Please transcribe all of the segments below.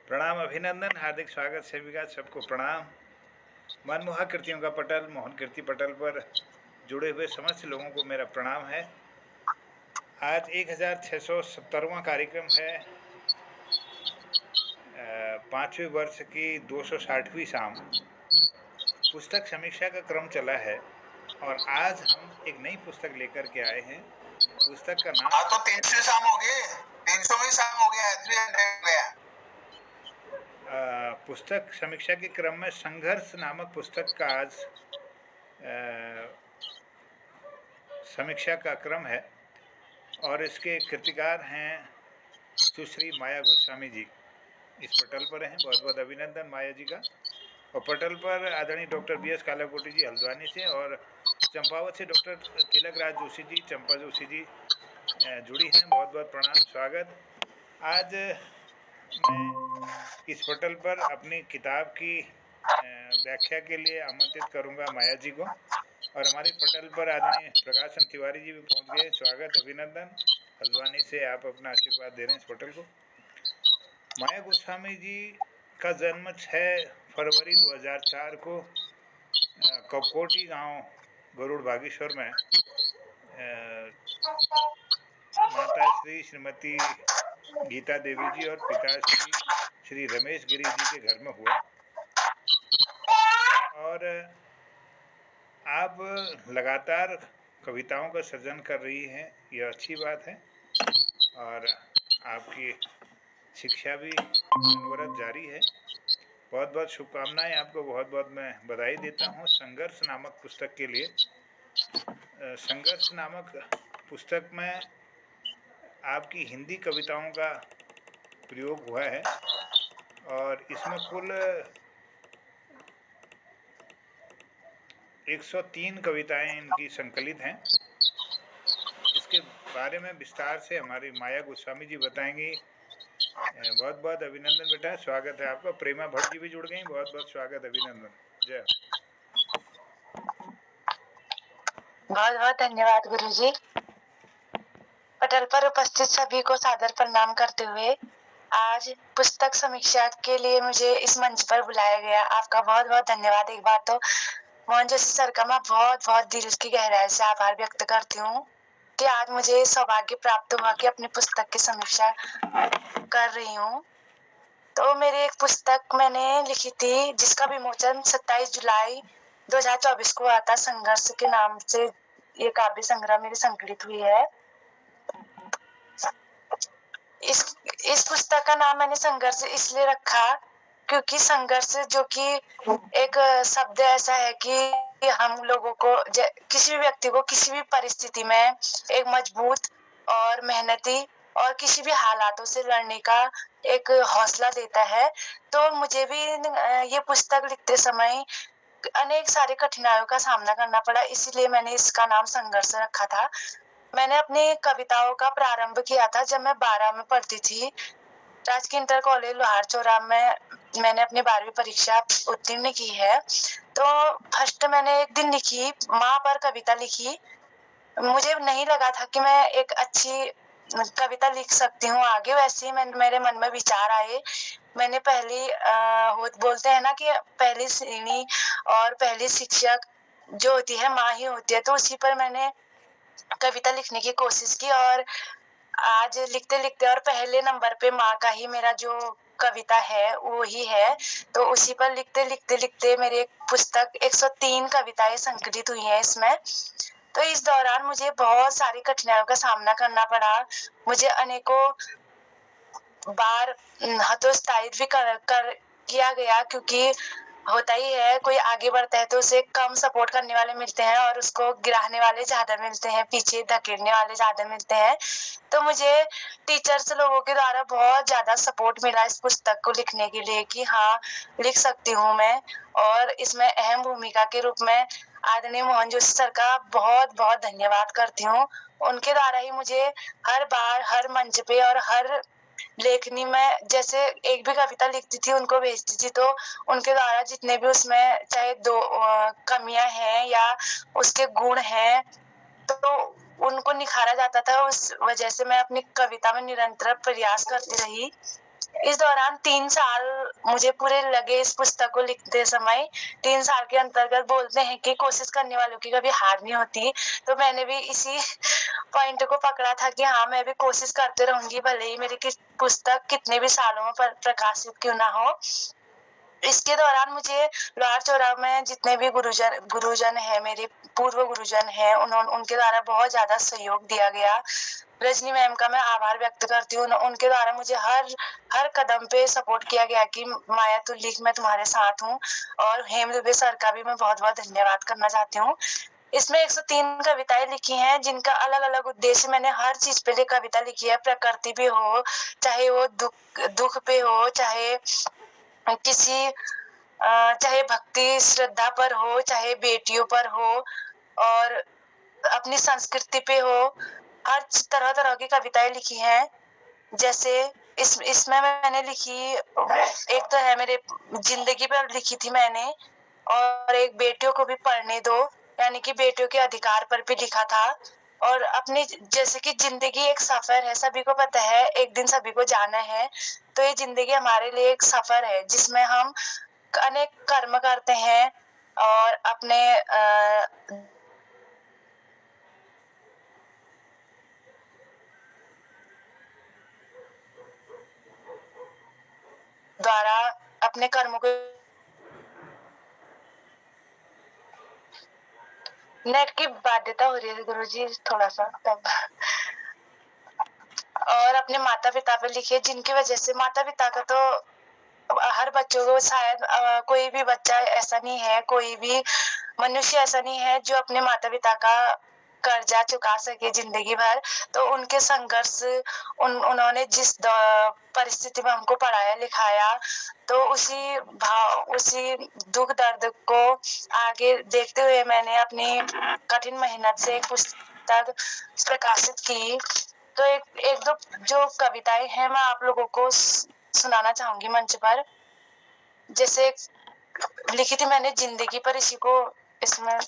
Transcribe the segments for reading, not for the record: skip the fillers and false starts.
प्रणाम, अभिनंदन, हार्दिक स्वागत सभी का। सबको प्रणाम। मनमोहक कृतियों का पटल, मोहन कीर्ति पटल पर जुड़े हुए समस्त लोगों को मेरा प्रणाम है। आज 1670वां कार्यक्रम है। 5वें वर्ष की 260वीं शाम पुस्तक समीक्षा का क्रम चला है और आज हम एक नई पुस्तक लेकर के आए हैं। पुस्तक का नाम तो 300 शाम हो गए, 300वीं शाम हो गया, 300 हो गया। पुस्तक समीक्षा के क्रम में संघर्ष नामक पुस्तक का आज समीक्षा का क्रम है और इसके कृतिकार हैं सुश्री माया गोस्वामी जी। इस पटल पर हैं, बहुत बहुत अभिनंदन माया जी का। और पटल पर आदरणीय डॉक्टर BS कालाकोटी जी हल्द्वानी से और चंपावत से डॉक्टर तिलक राज जोशी जी, चंपा जोशी जी जुड़ी हैं। बहुत बहुत प्रणाम, स्वागत। आज मैं इस पटल पर अपनी किताब की व्याख्या के लिए आमंत्रित करूंगा माया जी को। और हमारे पटल पर आदरणीय प्रकाशन तिवारी जी भी पहुंच गए। स्वागत, अभिनंदन। हल्द्वानी से आप अपना आशीर्वाद दे रहे हैं इस पटल को। माया गोस्वामी जी का जन्म 6 फरवरी 2004 को कपकोटी गांव गरुड़ बागेश्वर में माता श्रीमती गीता देवी जी और पिता श्री रमेश गिरी जी के घर में हुआ। और आप लगातार कविताओं का सृजन कर रही हैं, यह अच्छी बात है। और आपकी शिक्षा भी अनवरत जारी है। बहुत बहुत शुभकामनाएं आपको, बहुत बहुत मैं बधाई देता हूँ संघर्ष नामक पुस्तक के लिए। संघर्ष नामक पुस्तक में आपकी हिंदी कविताओं का प्रयोग हुआ है और इसमें कुल 103 कविताएं इनकी संकलित हैं। इसके बारे में विस्तार से हमारी माया गोस्वामी जी बताएंगी। बहुत बहुत अभिनंदन बेटा, स्वागत है आपका। प्रेमा भट्ट जी भी जुड़ गई, बहुत बहुत स्वागत, अभिनंदन। जय। बहुत बहुत धन्यवाद गुरुजी। पटल पर उपस्थित सभी को सादर प्रणाम करते हुए आज पुस्तक समीक्षा के लिए मुझे इस मंच पर बुलाया गया, आपका बहुत बहुत धन्यवाद। एक बार तो मोहन जोशी सर का मैं बहुत बहुत दिल की गहराई से आभार व्यक्त करती हूँ कि आज मुझे सौभाग्य प्राप्त हुआ कि अपनी पुस्तक की समीक्षा कर रही हूँ। तो मेरी एक पुस्तक मैंने लिखी थी जिसका विमोचन 27 जुलाई 2024 को हुआ था। संघर्ष के नाम से ये काव्य संग्रह मेरी संकलित हुई है। इस पुस्तक का नाम मैंने संघर्ष इसलिए रखा क्योंकि संघर्ष जो कि एक शब्द ऐसा है कि हम लोगों को किसी भी व्यक्ति को किसी भी परिस्थिति में एक मजबूत और मेहनती और किसी भी हालातों से लड़ने का एक हौसला देता है। तो मुझे भी ये पुस्तक लिखते समय अनेक सारी कठिनाइयों का सामना करना पड़ा, इसलिए मैंने इसका नाम संघर्ष रखा था। मैंने अपनी कविताओं का प्रारंभ किया था जब मैं 12 में पढ़ती थी। राजकीय इंटर कॉलेज लोहार चौराहा में मैंने अपनी 12वीं परीक्षा उत्तीर्ण की है। तो फर्स्ट मैंने एक दिन लिखी, माँ पर कविता लिखी। मुझे नहीं लगा था कि मैं एक अच्छी कविता लिख सकती हूँ आगे। वैसे ही मेरे मन में विचार आए। मैंने बोलते हैं ना कि पहली श्रेणी और पहली शिक्षक जो होती है माँ ही होती है, तो उसी पर मैंने कविता लिखने की कोशिश की और आज लिखते लिखते और पहले नंबर पे माँ का ही मेरा जो कविता है वो ही है। तो उसी पर लिखते मेरी एक पुस्तक 103 कविताएं संकलित हुई हैं इसमें। तो इस दौरान मुझे बहुत सारी कठिनाइयों का सामना करना पड़ा। मुझे अनेकों बार हतोत्साहित भी किया गया, क्योंकि होता ही है कोई आगे बढ़ता है तो उसे कम सपोर्ट करने वाले मिलते हैं और उसको गिराने वाले ज्यादा मिलते हैं, पीछे धकेलने वाले ज्यादा मिलते हैं। तो मुझे टीचर्स लोगों के द्वारा बहुत ज्यादा सपोर्ट मिला इस पुस्तक को लिखने के लिए कि हाँ लिख सकती हूँ मैं। और इसमें अहम भूमिका के रूप में आदरणीय मोहन जोशी सर का बहुत बहुत धन्यवाद करती हूँ। उनके द्वारा ही मुझे हर बार हर मंच पे और हर लेखनी में जैसे एक भी कविता लिखती थी उनको भेजती थी, तो उनके द्वारा जितने भी उसमें चाहे दो कमियां हैं या उसके गुण हैं तो उनको निखारा जाता था। उस वजह से मैं अपनी कविता में निरंतर प्रयास करती रही। इस दौरान 3 साल मुझे पूरे लगे इस पुस्तक को लिखते समय। 3 साल के अंतर्गत बोलते हैं कि कोशिश करने वालों की कभी हार नहीं होती, तो मैंने भी इसी पॉइंट को पकड़ा था कि हाँ, मैं भी कोशिश करते रहूंगी, भले ही मेरी पुस्तक कितने भी सालों में प्रकाशित क्यों ना हो। इसके दौरान मुझे लोहार चौराहा में जितने भी गुरुजन है, मेरे पूर्व गुरुजन है, उनके द्वारा बहुत ज्यादा सहयोग दिया गया। रजनी मैम का मैं आभार व्यक्त करती हूँ। उनके द्वारा मुझे हर कदम पे सपोर्ट किया गया कि माया तू लिख, मैं तुम्हारे साथ हूँ। और हेम दुबे सर का भी मैं बहुत बहुत धन्यवाद करना चाहती हूँ। इसमें 103 कविताएं लिखी हैं, जिनका अलग अलग उद्देश्य। मैंने हर चीज पे कविता लिखी है, प्रकृति पे हो, चाहे वो दुख पे हो, चाहे चाहे भक्ति श्रद्धा पर हो, चाहे बेटियों पर हो, और अपनी संस्कृति पे हो। हर तरह तरह की कविताएं लिखी हैं। जैसे इसमें मैंने लिखी, एक तो है मेरे जिंदगी पर लिखी थी मैंने, और एक बेटियों को भी पढ़ने दो, यानी कि बेटियों के अधिकार पर भी लिखा था। और अपनी, जैसे कि जिंदगी एक सफर है, सभी को पता है एक दिन सभी को जाना है। तो ये जिंदगी हमारे लिए एक सफर है, जिसमें हम अनेक कर्म करते हैं और अपने द्वारा अपने कर्मों को। नेट की बाध्यता हो रही है गुरुजी थोड़ा सा तब। और अपने माता पिता पे लिखे, जिनकी वजह से माता पिता का तो हर बच्चों को शायद कोई भी बच्चा ऐसा नहीं है, कोई भी मनुष्य ऐसा नहीं है जो अपने माता पिता का कर्जा चुका सके जिंदगी भर। तो उनके संघर्ष, उन्होंने जिस परिस्थिति में हमको पढ़ाया लिखाया, तो उसी दुख दर्द को आगे देखते हुए मैंने अपनी कठिन मेहनत से एक पुस्तक प्रकाशित की। तो एक दो जो कविताएं हैं मैं आप लोगों को सुनाना चाहूंगी मंच पर। जैसे लिखी थी मैंने जिंदगी पर, इसी को इसमें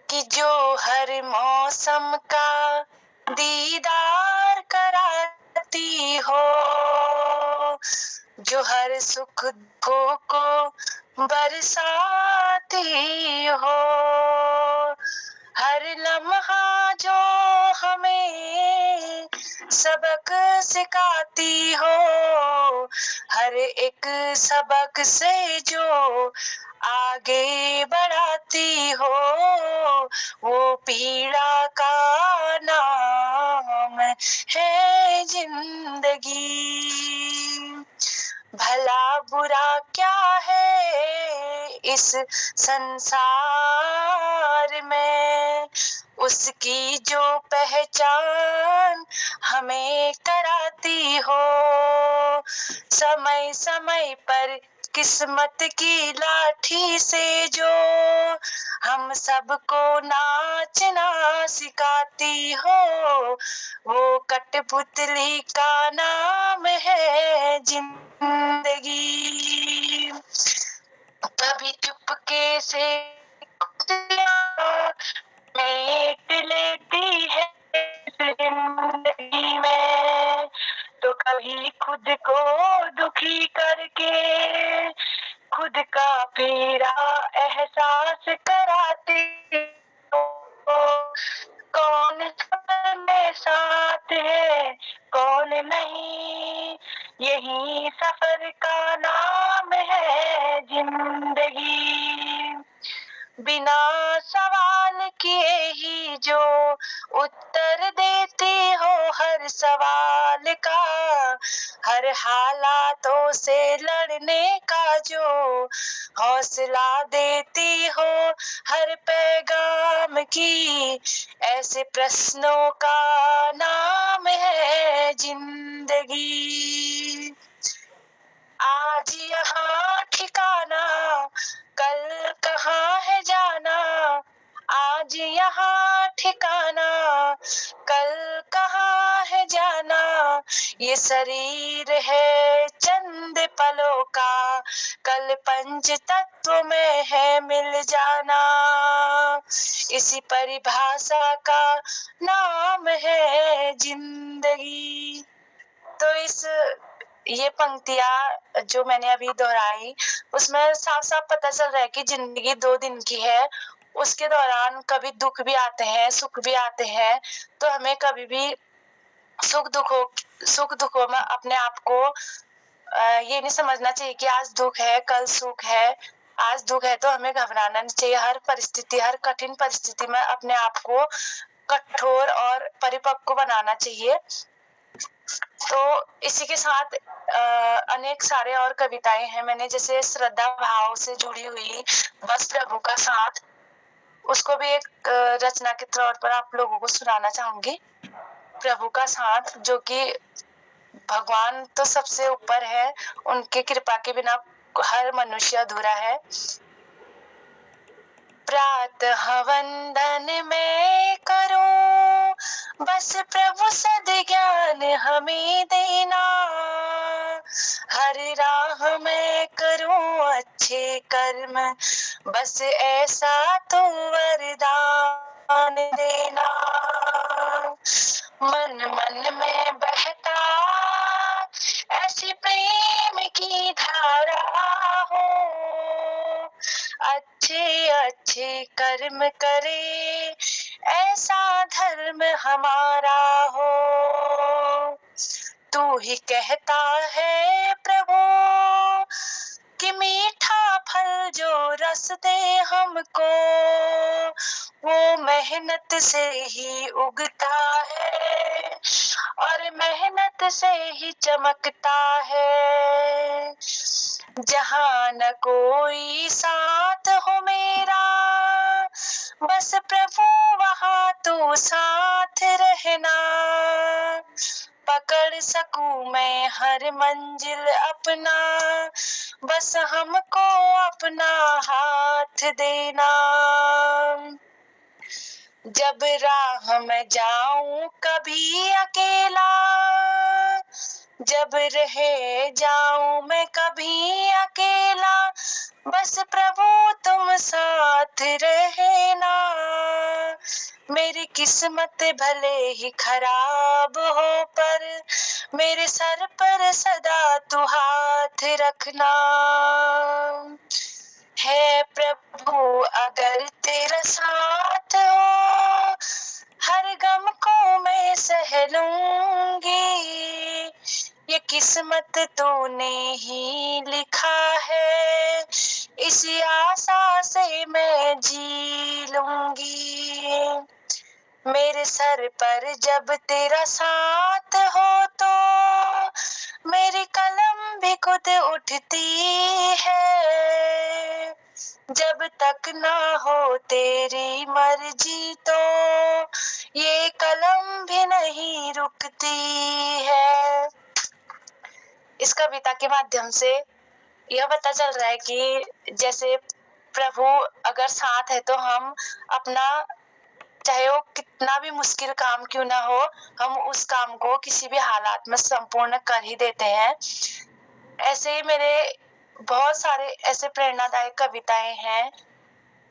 कि जो हर मौसम का दीदार कराती हो, जो हर सुख दुखों को बरसाती हो, हर लम्हा जो हमें सबक सिखाती हो, हर एक सबक से जो आगे बढ़ाती हो, वो पीड़ा का नाम है जिंदगी। भला बुरा क्या है इस संसार में, उसकी जो पहचान हमें कराती हो, समय समय पर किस्मत की लाठी से जो हम सबको नाचना सिखाती हो, वो कठपुतली का नाम है जिंदगी। कभी चुपके से मेट लेती है जिंदगी में, तो कभी खुद को दुखी करके खुद का पीड़ा एहसास कराती हो। कौन सफर में साथ है कौन नहीं, यही सफर का नाम है जिंदगी। बिना सवाल किए ही जो उत्तर देती हो हर सवाल का, हर हालातों से लड़ने का जो हौसला देती हो, हर पैगाम की ऐसे प्रश्नों का नाम है जिंदगी। आज यहाँ ठिकाना कल कहाँ है जाना, आज यहाँ ठिकाना कल कहाँ है जाना, ये शरीर है चंद पलों का, कल पंच तत्व में है मिल जाना। इसी परिभाषा का नाम है जिंदगी। तो ये पंक्तियां जो मैंने अभी दोहराई उसमें साफ साफ पता चल रहा है कि जिंदगी 2 दिन की है। उसके दौरान कभी दुख भी आते हैं, सुख भी आते हैं। तो हमें कभी भी सुख दुखों में अपने आप को ये नहीं समझना चाहिए कि आज दुख है कल सुख है। आज दुख है तो हमें घबराना नहीं चाहिए। हर कठिन परिस्थिति में अपने आप को कठोर और परिपक्व बनाना चाहिए। तो इसी के साथ अनेक सारे और कविताएं हैं मैंने, जैसे श्रद्धा भाव से जुड़ी हुई बस प्रभु का साथ, उसको भी एक रचना के तौर पर आप लोगों को सुनाना चाहूंगी। प्रभु का साथ, जो कि भगवान तो सबसे ऊपर है, उनकी कृपा के बिना हर मनुष्य अधूरा है। प्रातः वंदन मैं करूं, बस प्रभु सद्ज्ञान हमें देना। हर राह मैं करूं अच्छे कर्म, बस ऐसा तो वरदान देना। मन मन में बहता ऐसी प्रेम की धारा हो, अच्छे अच्छे कर्म करे ऐसा धर्म हमारा हो। तू ही कहता है प्रभु कि मीठा फल जो रस दे हमको, वो मेहनत से ही उगता है और मेहनत से ही चमकता है। जहाँ न कोई साथ हो मेरा, बस प्रभु वहाँ तू साथ रहना। पकड़ सकूं मैं हर मंजिल अपना, बस हमको अपना हाथ देना। जब राह में जाऊं कभी अकेला, जब रहे जाऊं मैं कभी अकेला, बस प्रभु तुम साथ रहना। मेरी किस्मत भले ही खराब हो, पर मेरे सर पर सदा तू हाथ रखना। है प्रभु अगर तेरा साथ हो, हर गम को मैं सह लूंगी। ये किस्मत तूने ही लिखा है, इसी आशा से मैं जी लूंगी। मेरे सर पर जब तेरा साथ हो तो मेरी कलम भी खुद उठती है। जब तक ना हो तेरी मर्जी तो ये कलम भी नहीं रुकती है। इस कविता के माध्यम से यह पता चल रहा है कि जैसे प्रभु अगर साथ है तो हम अपना, चाहे वो कितना भी मुश्किल काम क्यों ना हो, हम उस काम को किसी भी हालात में संपूर्ण कर ही देते हैं। ऐसे ही मेरे बहुत सारे ऐसे प्रेरणादायक कविताएं हैं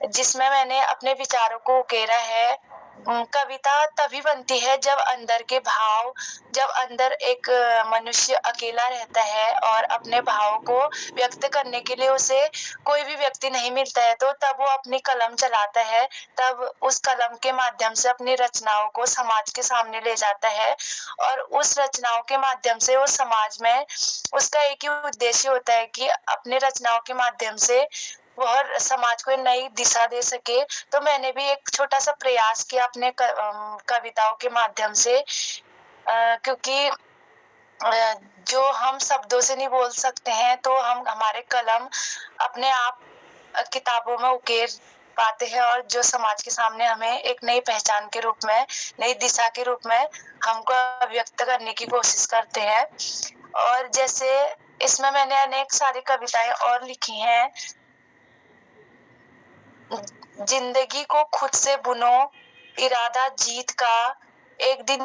जिसमें मैंने अपने विचारों को उकेरा है। कविता तभी बनती है जब अंदर के भाव, जब अंदर एक मनुष्य अकेला रहता है और अपने भाव को व्यक्त करने के लिए उसे कोई भी व्यक्ति नहीं मिलता है, तो तब वो अपनी कलम चलाता है। तब उस कलम के माध्यम से अपनी रचनाओं को समाज के सामने ले जाता है और उस रचनाओं के माध्यम से वो समाज में, उसका एक ही उद्देश्य होता है कि अपने रचनाओं के माध्यम से वह समाज को नई दिशा दे सके। तो मैंने भी एक छोटा सा प्रयास किया अपने कविताओं के माध्यम से, क्योंकि जो हम शब्दों से नहीं बोल सकते हैं, तो हम हमारे कलम अपने आप किताबों में उकेर पाते हैं और जो समाज के सामने हमें एक नई पहचान के रूप में, नई दिशा के रूप में हमको व्यक्त करने की कोशिश करते हैं। और जैसे इसमें मैंने अनेक सारी कविताएं और लिखी हैं। जिंदगी को खुद से बुनो, इरादा जीत का, एक दिन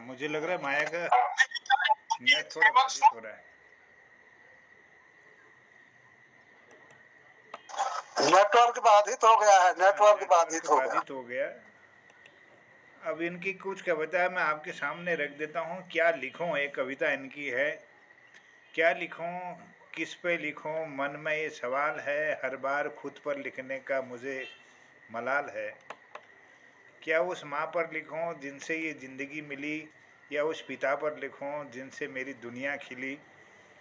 मुझे लग रहा है माया का नेट थोड़ा बाधित हो रहा है। नेटवर्क बाधित हो गया है, नेटवर्क बाधित हो गया। अब इनकी कुछ कविता मैं आपके सामने रख देता हूँ। क्या लिखूं, एक कविता इनकी है। क्या लिखूं, किस पे लिखूं, मन में ये सवाल है, हर बार खुद पर लिखने का मुझे मलाल है। क्या उस माँ पर लिखूं जिनसे ये ज़िंदगी मिली, या उस पिता पर लिखूं जिनसे मेरी दुनिया खिली।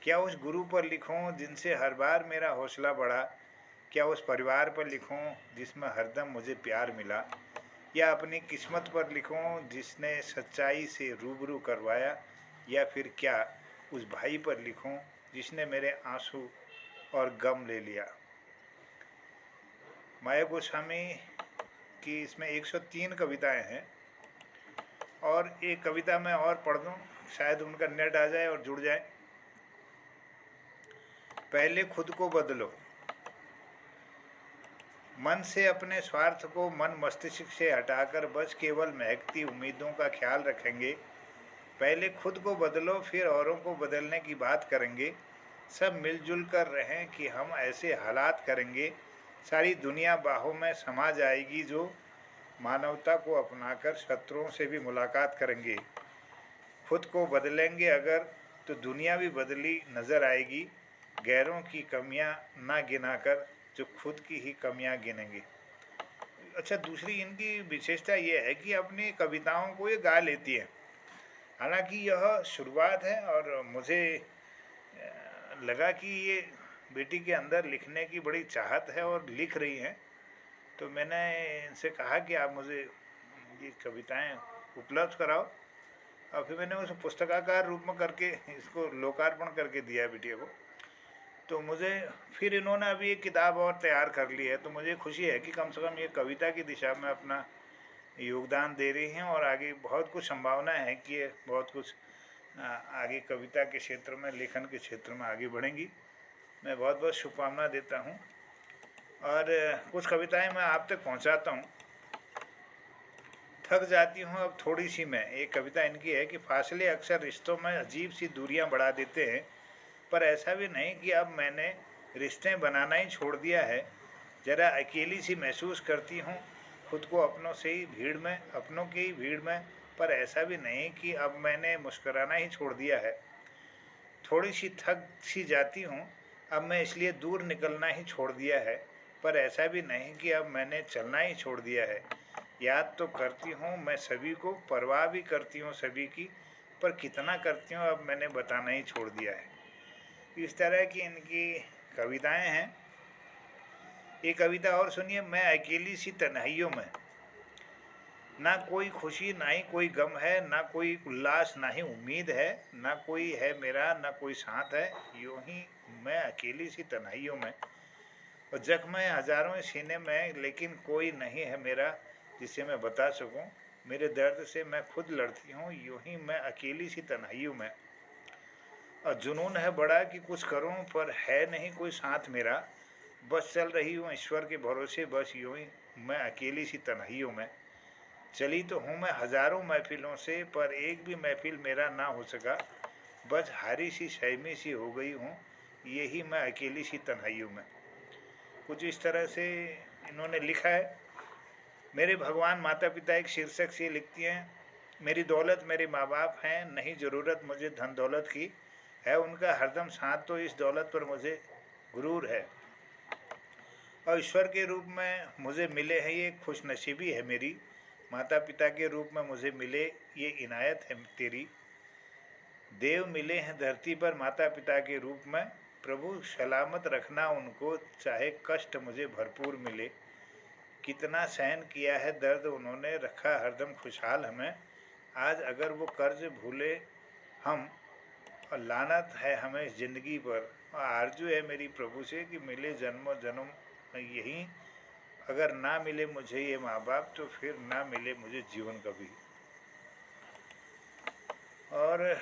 क्या उस गुरु पर लिखूं जिनसे हर बार मेरा हौसला बढ़ा। क्या उस परिवार पर लिखूं जिसमें हरदम मुझे प्यार मिला। या अपनी किस्मत पर लिखूं जिसने सच्चाई से रूबरू करवाया। या फिर क्या उस भाई पर लिखूं जिसने मेरे आंसू और गम ले लिया। माया गोस्वामी की इसमें 103 कविताएं हैं। और एक कविता मैं और पढ़ दूं, शायद उनका नेट आ जाए और जुड़ जाए। पहले खुद को बदलो, मन से अपने स्वार्थ को मन मस्तिष्क से हटाकर बस केवल महकती उम्मीदों का ख्याल रखेंगे। पहले खुद को बदलो, फिर औरों को बदलने की बात करेंगे। सब मिलजुल कर रहें कि हम ऐसे हालात करेंगे, सारी दुनिया बाहों में समा जाएगी जो मानवता को अपनाकर शत्रुओं से भी मुलाकात करेंगे। खुद को बदलेंगे अगर तो दुनिया भी बदली नज़र आएगी, गैरों की कमियां ना गिनाकर जो खुद की ही कमियां गिनेंगे। अच्छा, दूसरी इनकी विशेषता ये है कि अपनी कविताओं को ये गा लेती है। हालांकि यह शुरुआत है और मुझे लगा कि ये बेटी के अंदर लिखने की बड़ी चाहत है और लिख रही हैं, तो मैंने इनसे कहा कि आप मुझे ये कविताएं उपलब्ध कराओ। और फिर मैंने उसे पुस्तकाकार रूप में करके इसको लोकार्पण करके दिया बिटिया को। तो मुझे फिर इन्होंने अभी एक किताब और तैयार कर ली है, तो मुझे खुशी है कि कम से कम ये कविता की दिशा में अपना योगदान दे रही हैं। और आगे बहुत कुछ संभावना है कि ये बहुत कुछ आगे कविता के क्षेत्र में, लेखन के क्षेत्र में आगे बढ़ेंगी। मैं बहुत बहुत शुभकामना देता हूँ। और कुछ कविताएं मैं आप तक पहुँचाता हूँ। थक जाती हूँ अब थोड़ी सी मैं, एक कविता इनकी है कि फासले अक्सर रिश्तों में अजीब सी दूरियां बढ़ा देते हैं, पर ऐसा भी नहीं कि अब मैंने रिश्ते बनाना ही छोड़ दिया है। ज़रा अकेली सी महसूस करती हूँ खुद को अपनों से ही भीड़ में, अपनों की ही भीड़ में, पर ऐसा भी नहीं कि अब मैंने मुस्कुराना ही छोड़ दिया है। थोड़ी सी थक सी जाती हूँ अब मैं इसलिए दूर निकलना ही छोड़ दिया है, पर ऐसा भी नहीं कि अब मैंने चलना ही छोड़ दिया है। याद तो करती हूँ मैं सभी को, परवाह भी करती हूँ सभी की, पर कितना करती हूँ अब मैंने बताना ही छोड़ दिया है। इस तरह की इनकी कविताएं हैं। एक कविता और सुनिए, मैं अकेली सी तन्हाइयों में, ना कोई खुशी ना ही कोई गम है, ना कोई उल्लास ना ही उम्मीद है, ना कोई है मेरा ना कोई साथ है, यूं ही मैं अकेली सी तन्हाइयों में। और जख्म है हजारों सीने में, लेकिन कोई नहीं है मेरा जिसे मैं बता सकूं। मेरे दर्द से मैं खुद लड़ती हूँ, यूं ही मैं अकेली सी तन्हाइयों में। और जुनून है बड़ा कि कुछ करूं, पर है नहीं कोई साथ मेरा। बस चल रही हूँ ईश्वर के भरोसे, बस यूं ही मैं अकेली सी तन्हाइयों में। चली तो हूँ मैं हजारों महफिलों से, पर एक भी महफिल मेरा ना हो सका। बस हारी सी सहमी सी हो गई हूँ, यही मैं अकेली सी तन्हाइयों में। कुछ इस तरह से इन्होंने लिखा है। मेरे भगवान माता पिता एक शीर्षक से लिखती हैं, मेरी दौलत मेरे माँ बाप हैं, नहीं ज़रूरत मुझे धन दौलत की, है उनका हरदम साथ, तो इस दौलत पर मुझे गुरूर है। और ईश्वर के रूप में मुझे मिले हैं ये खुश नसीबी है मेरी, माता पिता के रूप में मुझे मिले ये इनायत है तेरी। देव मिले हैं धरती पर माता पिता के रूप में, प्रभु सलामत रखना उनको, चाहे कष्ट मुझे भरपूर मिले। कितना सहन किया है दर्द उन्होंने, रखा हरदम खुशहाल हमें। आज अगर वो कर्ज भूले हम, और लानत है हमें ज़िंदगी पर। और आरजू है मेरी प्रभु से कि मिले जन्मों जन्म यही, अगर ना मिले मुझे ये माँ बाप तो फिर ना मिले मुझे जीवन कभी। और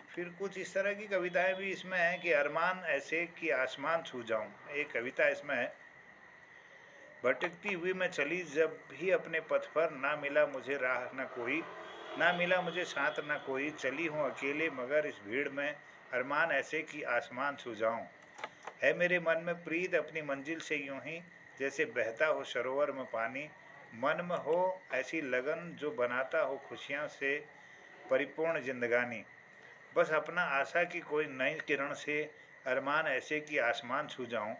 फिर कुछ इस तरह की कविताएं भी इसमें हैं कि अरमान ऐसे कि आसमान छू जाऊं, एक कविता इसमें है। भटकती हुई मैं चली जब भी अपने पथ पर, ना मिला मुझे राह न कोई, ना मिला मुझे साथ ना कोई, चली हूँ अकेले मगर इस भीड़ में, अरमान ऐसे कि आसमान छू जाऊं। है मेरे मन में प्रीत अपनी मंजिल से यूं ही, जैसे बहता हो सरोवर में पानी। मन में हो ऐसी लगन जो बनाता हो खुशियाँ से परिपूर्ण जिंदगानी। बस अपना आशा की कोई नई किरण से, अरमान ऐसे कि आसमान छू जाऊं।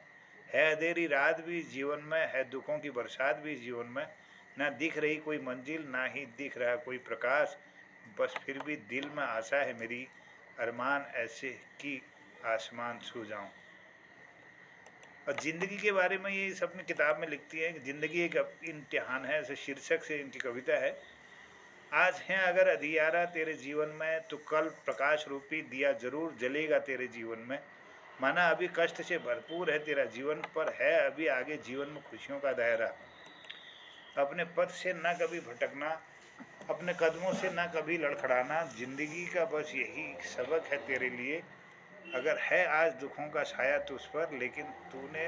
है अंधेरी रात भी जीवन में, है दुखों की बरसात भी जीवन में, ना दिख रही कोई मंजिल ना ही दिख रहा कोई प्रकाश, बस फिर भी दिल में आशा है मेरी, अरमान ऐसे कि आसमान छू जाऊं। और ज़िंदगी के बारे में ये सब अपनी किताब में लिखती है कि ज़िंदगी एक इम्तिहान है, ऐसे शीर्षक से इनकी कविता है। आज है अगर अंधियारा तेरे जीवन में, तो कल प्रकाश रूपी दिया जरूर जलेगा तेरे जीवन में। माना अभी कष्ट से भरपूर है तेरा जीवन, पर है अभी आगे जीवन में खुशियों का दायरा। अपने पथ से न कभी भटकना, अपने कदमों से न कभी लड़खड़ाना, जिंदगी का बस यही सबक है तेरे लिए। अगर है आज दुखों का साया तुझ पर, लेकिन तूने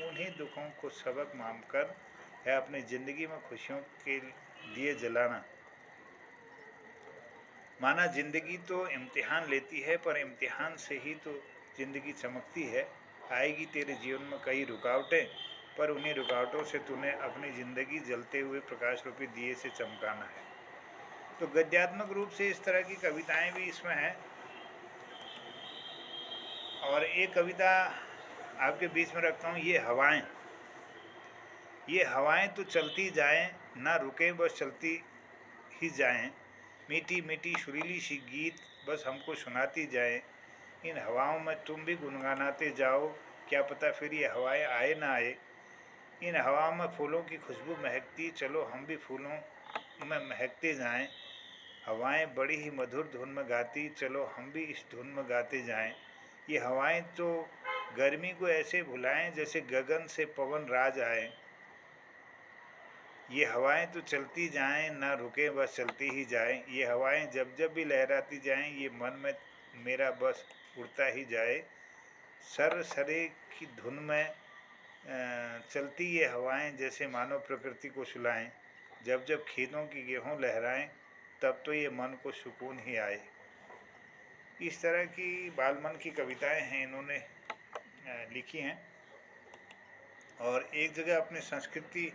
उन्हीं दुखों को सबक मानकर है अपनी ज़िंदगी में खुशियों के लिए जलाना। माना ज़िंदगी तो इम्तिहान लेती है, पर इम्तिहान से ही तो ज़िंदगी चमकती है। आएगी तेरे जीवन में कई रुकावटें, पर उन्हीं रुकावटों से तूने अपनी ज़िंदगी जलते हुए प्रकाश रूपी दिए से चमकाना है। तो गद्यात्मक रूप से इस तरह की कविताएं भी इसमें हैं। और एक कविता आपके बीच में रखता हूँ, ये हवाएं तो चलती जाएं, ना रुकें बस चलती ही जाएं। मीठी मीठी सुरीली सी गीत बस हमको सुनाती जाएं। इन हवाओं में तुम भी गुनगुनाते जाओ, क्या पता फिर ये हवाएं आए ना आए। इन हवाओं में फूलों की खुशबू महकती, चलो हम भी फूलों में महकते जाएं। हवाएं बड़ी ही मधुर धुन में गाती, चलो हम भी इस धुन में गाते जाएं। ये हवाएं तो गर्मी को ऐसे भुलाएं, जैसे गगन से पवन राज आए। ये हवाएं तो चलती जाएं, ना रुके बस चलती ही जाएं। ये हवाएं जब जब भी लहराती जाएं, ये मन में मेरा बस उड़ता ही जाए। सर सरे की धुन में चलती ये हवाएं, जैसे मानो प्रकृति को सुलाएं। जब जब खेतों की गेहूँ लहराएं, तब तो ये मन को सुकून ही आए। इस तरह की बालमन की कविताएं हैं, इन्होंने लिखी हैं। और एक जगह अपनी संस्कृति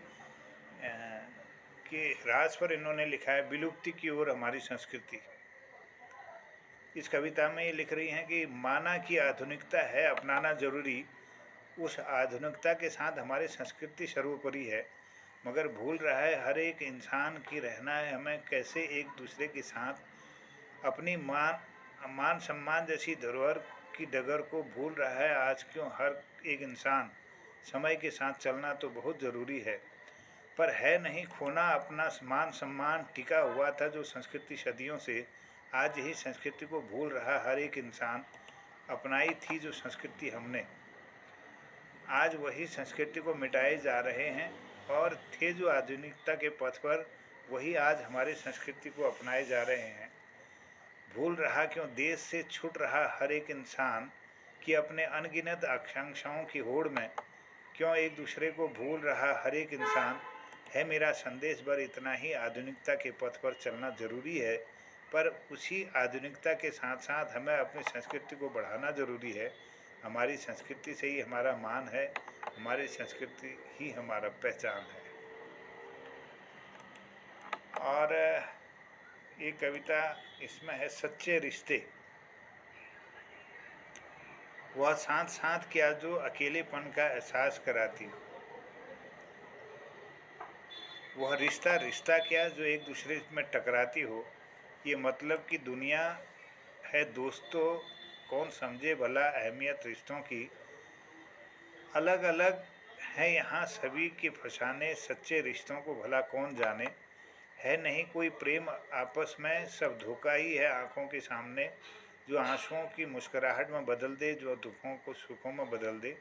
के राज पर इन्होंने लिखा है, विलुप्ति की ओर हमारी संस्कृति। इस कविता में ये लिख रही हैं कि माना कि आधुनिकता है अपनाना जरूरी, उस आधुनिकता के साथ हमारी संस्कृति सर्वोपरि है, मगर भूल रहा है हर एक इंसान की रहना है हमें कैसे एक दूसरे के साथ। अपनी मान सम्मान जैसी धरोहर की डगर को भूल रहा है आज क्यों हर एक इंसान। समय के साथ चलना तो बहुत ज़रूरी है, पर है नहीं खोना अपना मान सम्मान टिका हुआ था जो संस्कृति सदियों से। आज यही संस्कृति को भूल रहा हर एक इंसान, अपनाई थी जो संस्कृति हमने। आज वही संस्कृति को मिटाए जा रहे हैं, और थे जो आधुनिकता के पथ पर, वही आज हमारी संस्कृति को अपनाए जा रहे हैं। भूल रहा क्यों देश से छूट रहा हर एक इंसान, कि अपने अनगिनत आकांक्षाओं की होड़ में क्यों एक दूसरे को भूल रहा हर एक इंसान। है मेरा संदेश बर इतना ही, आधुनिकता के पथ पर चलना ज़रूरी है, पर उसी आधुनिकता के साथ साथ हमें अपनी संस्कृति को बढ़ाना ज़रूरी है। हमारी संस्कृति से ही हमारा मान है, हमारी संस्कृति ही हमारा पहचान है। और एक कविता इसमें है, सच्चे रिश्ते। वह साथ साथ क्या जो अकेलेपन का एहसास कराती, वह रिश्ता रिश्ता क्या जो एक दूसरे में टकराती हो। ये मतलब कि दुनिया है दोस्तों, कौन समझे भला अहमियत रिश्तों की। अलग अलग है यहाँ सभी के फसाने, सच्चे रिश्तों को भला कौन जाने। है नहीं कोई प्रेम आपस में, सब धोखा ही है आँखों के सामने, जो आंसुओं की मुस्कुराहट में बदल दे, जो दुखों को सुखों में बदल दे।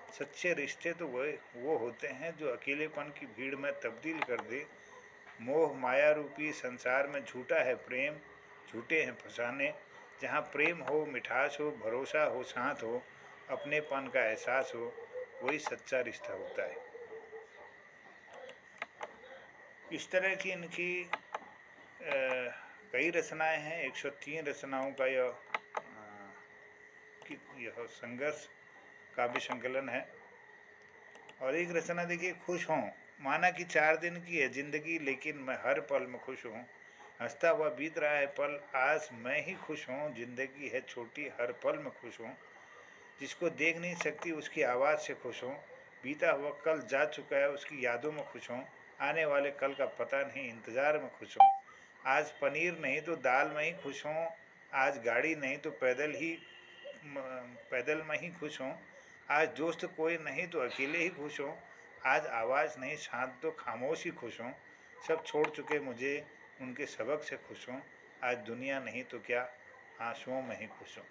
सच्चे रिश्ते तो वो होते हैं जो अकेलेपन की भीड़ में तब्दील कर दे। मोह माया रूपी संसार में झूठा है प्रेम, झूठे हैं फसाने। जहाँ प्रेम हो, मिठास हो, भरोसा हो, साथ हो, अपनेपन का एहसास हो, वही सच्चा रिश्ता होता है। इस तरह की इनकी कई रचनाएं हैं, 103 रचनाओं का यह संघर्ष काव्य संकलन है। और एक रचना देखिए, खुश हूँ, माना कि 4 दिन की है जिंदगी, लेकिन मैं हर पल में खुश हूँ। हंसता हुआ बीत रहा है पल, आज मैं ही खुश हूँ। जिंदगी है छोटी, हर पल में खुश हूँ। जिसको देख नहीं सकती उसकी आवाज़ से खुश हूँ। बीता हुआ कल जा चुका है, उसकी यादों में खुश हूँ। आने वाले कल का पता नहीं, इंतज़ार में खुश हूँ। आज पनीर नहीं तो दाल में ही खुश हूँ। आज गाड़ी नहीं तो पैदल में ही खुश हूँ। आज दोस्त कोई नहीं तो अकेले ही खुश हूँ। आज आवाज़ नहीं शांत तो खामोश ही खुश हूँ। सब छोड़ चुके मुझे, उनके सबक से खुश हूँ। आज दुनिया नहीं तो क्या, आंसुओं में ही खुश हूँ।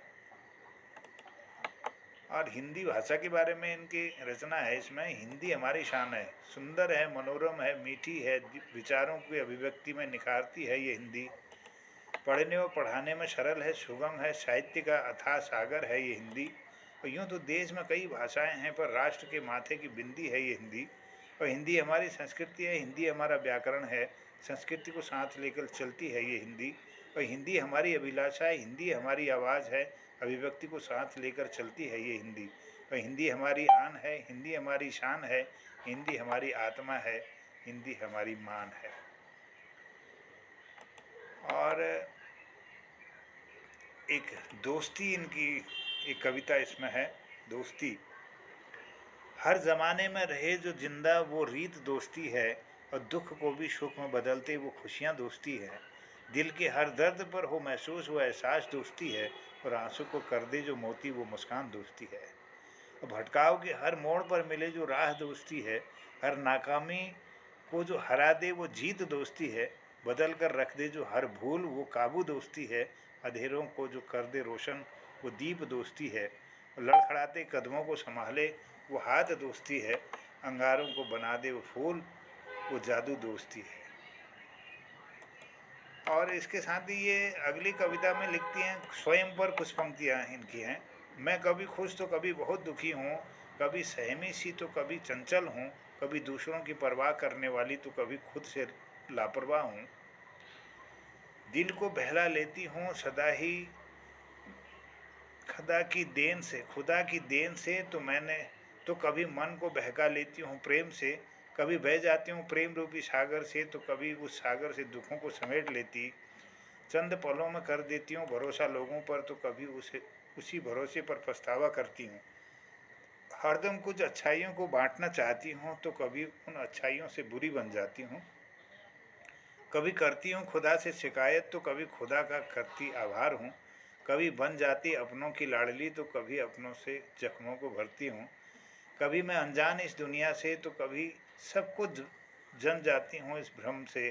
और हिंदी भाषा के बारे में इनकी रचना है। इसमें हिंदी हमारी शान है, सुंदर है, मनोरम है, मीठी है, विचारों की अभिव्यक्ति में निखारती है ये हिंदी। पढ़ने और पढ़ाने में सरल है, सुगम है, साहित्य का अथाह सागर है ये हिंदी। और यूँ तो देश में कई भाषाएं हैं, पर राष्ट्र के माथे की बिंदी है ये हिंदी। और हिंदी हमारी संस्कृति है, हिंदी हमारा व्याकरण है, संस्कृति को साथ लेकर चलती है ये हिंदी। और हिंदी हमारी अभिलाषा है, हिंदी हमारी आवाज़ है, अभिव्यक्ति को साथ लेकर चलती है ये हिंदी। और हिंदी हमारी आन है, हिंदी हमारी शान है, हिंदी हमारी आत्मा है, हिंदी हमारी मान है। और एक दोस्ती इनकी एक कविता इसमें है, दोस्ती। हर ज़माने में रहे जो जिंदा वो रीत दोस्ती है, और दुख को भी सुख में बदलते वो खुशियाँ दोस्ती है। दिल के हर दर्द पर हो महसूस वो एहसास दोस्ती है, और आंसू को कर दे जो मोती वो मुस्कान दोस्ती है। और भटकाव के हर मोड़ पर मिले जो राह दोस्ती है, हर नाकामी को जो हरा दे वो जीत दोस्ती है। बदल कर रख दे जो हर भूल वो काबू दोस्ती है। अंधेरों को जो कर दे रोशन वो दीप दोस्ती है। लड़खड़ाते कदमों को संभाले वो हाथ दोस्ती है। अंगारों को बना दे वो फूल वो जादू दोस्ती है। और इसके साथ ही ये अगली कविता में लिखती हैं, स्वयं पर कुछ पंक्तियाँ इनकी हैं। मैं कभी खुश तो कभी बहुत दुखी हूँ, कभी सहमी सी तो कभी चंचल हूँ, कभी दूसरों की परवाह करने वाली तो कभी खुद से लापरवाह हूँ। दिल को बहला लेती हूँ सदा ही खुदा की देन से तो कभी मन को बहका लेती हूँ प्रेम से। कभी बह जाती हूँ प्रेम रूपी सागर से, तो कभी उस सागर से दुखों को समेट लेती। चंद पलों में कर देती हूँ भरोसा लोगों पर, तो कभी उसी भरोसे पर पछतावा करती हूँ। हरदम कुछ अच्छाइयों को बांटना चाहती हूँ, तो कभी उन अच्छाइयों से बुरी बन जाती हूँ। कभी करती हूँ खुदा से शिकायत, तो कभी खुदा का करती आभार हूँ। कभी बन जाती अपनों की लाडली, तो कभी अपनों से जख्मों को भरती हूँ। कभी मैं अनजान इस दुनिया से, तो कभी सब कुछ जन जाती हूँ इस भ्रम से।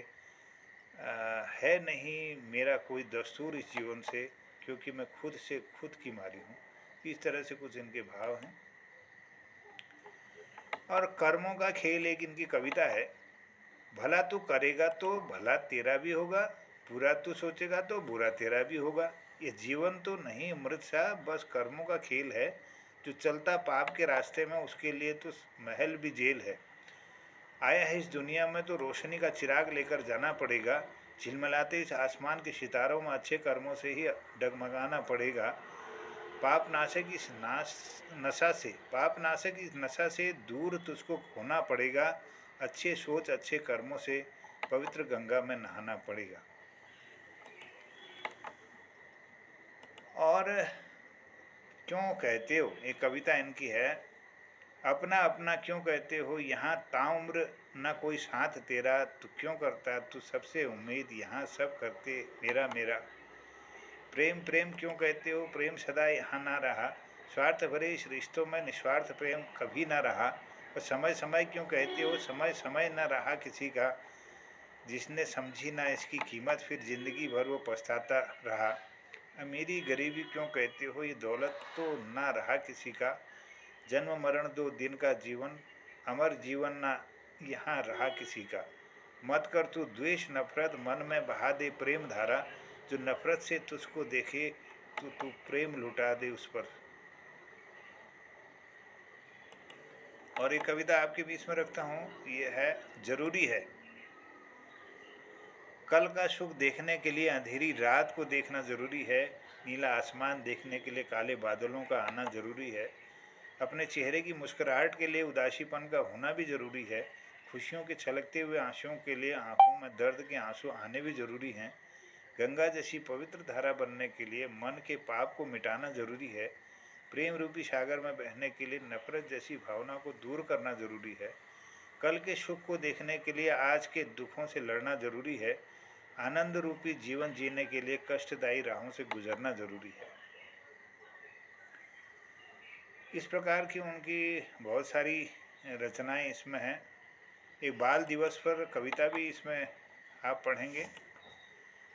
है नहीं मेरा कोई दस्तूर इस जीवन से, क्योंकि मैं खुद से खुद की मारी हूँ। इस तरह से कुछ इनके भाव हैं। और कर्मों का खेल एक इनकी कविता है। भला तू करेगा तो भला तेरा भी होगा, बुरा तू सोचेगा तो बुरा तेरा भी होगा। ये जीवन तो नहीं मृत सा, बस कर्मों का खेल है। जो चलता पाप के रास्ते में उसके लिए तो महल भी जेल है। आया है इस दुनिया में तो रोशनी का चिराग लेकर जाना पड़ेगा। झिलमिलाते इस आसमान के सितारों में अच्छे कर्मों से ही डगमगाना पड़ेगा। पाप नाशक इस नशा से दूर तुझको खोना पड़ेगा। अच्छे सोच अच्छे कर्मों से पवित्र गंगा में नहाना पड़ेगा। और क्यों कहते हो, एक कविता इनकी है। अपना अपना क्यों कहते हो यहाँ ताउम्र न कोई साथ तेरा, तू क्यों करता तू सबसे उम्मीद यहाँ सब करते मेरा मेरा। प्रेम प्रेम क्यों कहते हो, प्रेम सदा यहाँ ना रहा। स्वार्थ भरे इस रिश्तों में निस्वार्थ प्रेम कभी ना रहा। और समय समय क्यों कहते हो, समय समय न रहा किसी का। जिसने समझी ना इसकी कीमत फिर ज़िंदगी भर वो पछताता रहा। अमीरी गरीबी क्यों कहते हो, ये दौलत तो ना रहा किसी का। जन्म मरण दो दिन का जीवन, अमर जीवन ना यहाँ रहा किसी का। मत कर तू द्वेष नफरत, मन में बहा दे प्रेम धारा। जो नफरत से तुझको देखे तो तू प्रेम लुटा दे उस पर। और एक कविता आपके बीच में रखता हूँ, ये है जरूरी है। कल का सुख देखने के लिए अंधेरी रात को देखना ज़रूरी है, नीला आसमान देखने के लिए काले बादलों का आना ज़रूरी है, अपने चेहरे की मुस्कुराहट के लिए उदासीपन का होना भी ज़रूरी है, खुशियों के छलकते हुए आंसुओं के लिए आंखों में दर्द के आंसू आने भी ज़रूरी हैं, गंगा जैसी पवित्र धारा बनने के लिए मन के पाप को मिटाना ज़रूरी है, प्रेम रूपी सागर में बहने के लिए नफरत जैसी भावना को दूर करना ज़रूरी है, कल के सुख को देखने के लिए आज के दुखों से लड़ना ज़रूरी है, आनंद रूपी जीवन जीने के लिए कष्टदायी राहों से गुजरना ज़रूरी है। इस प्रकार की उनकी बहुत सारी रचनाएं इसमें हैं। एक बाल दिवस पर कविता भी इसमें आप पढ़ेंगे।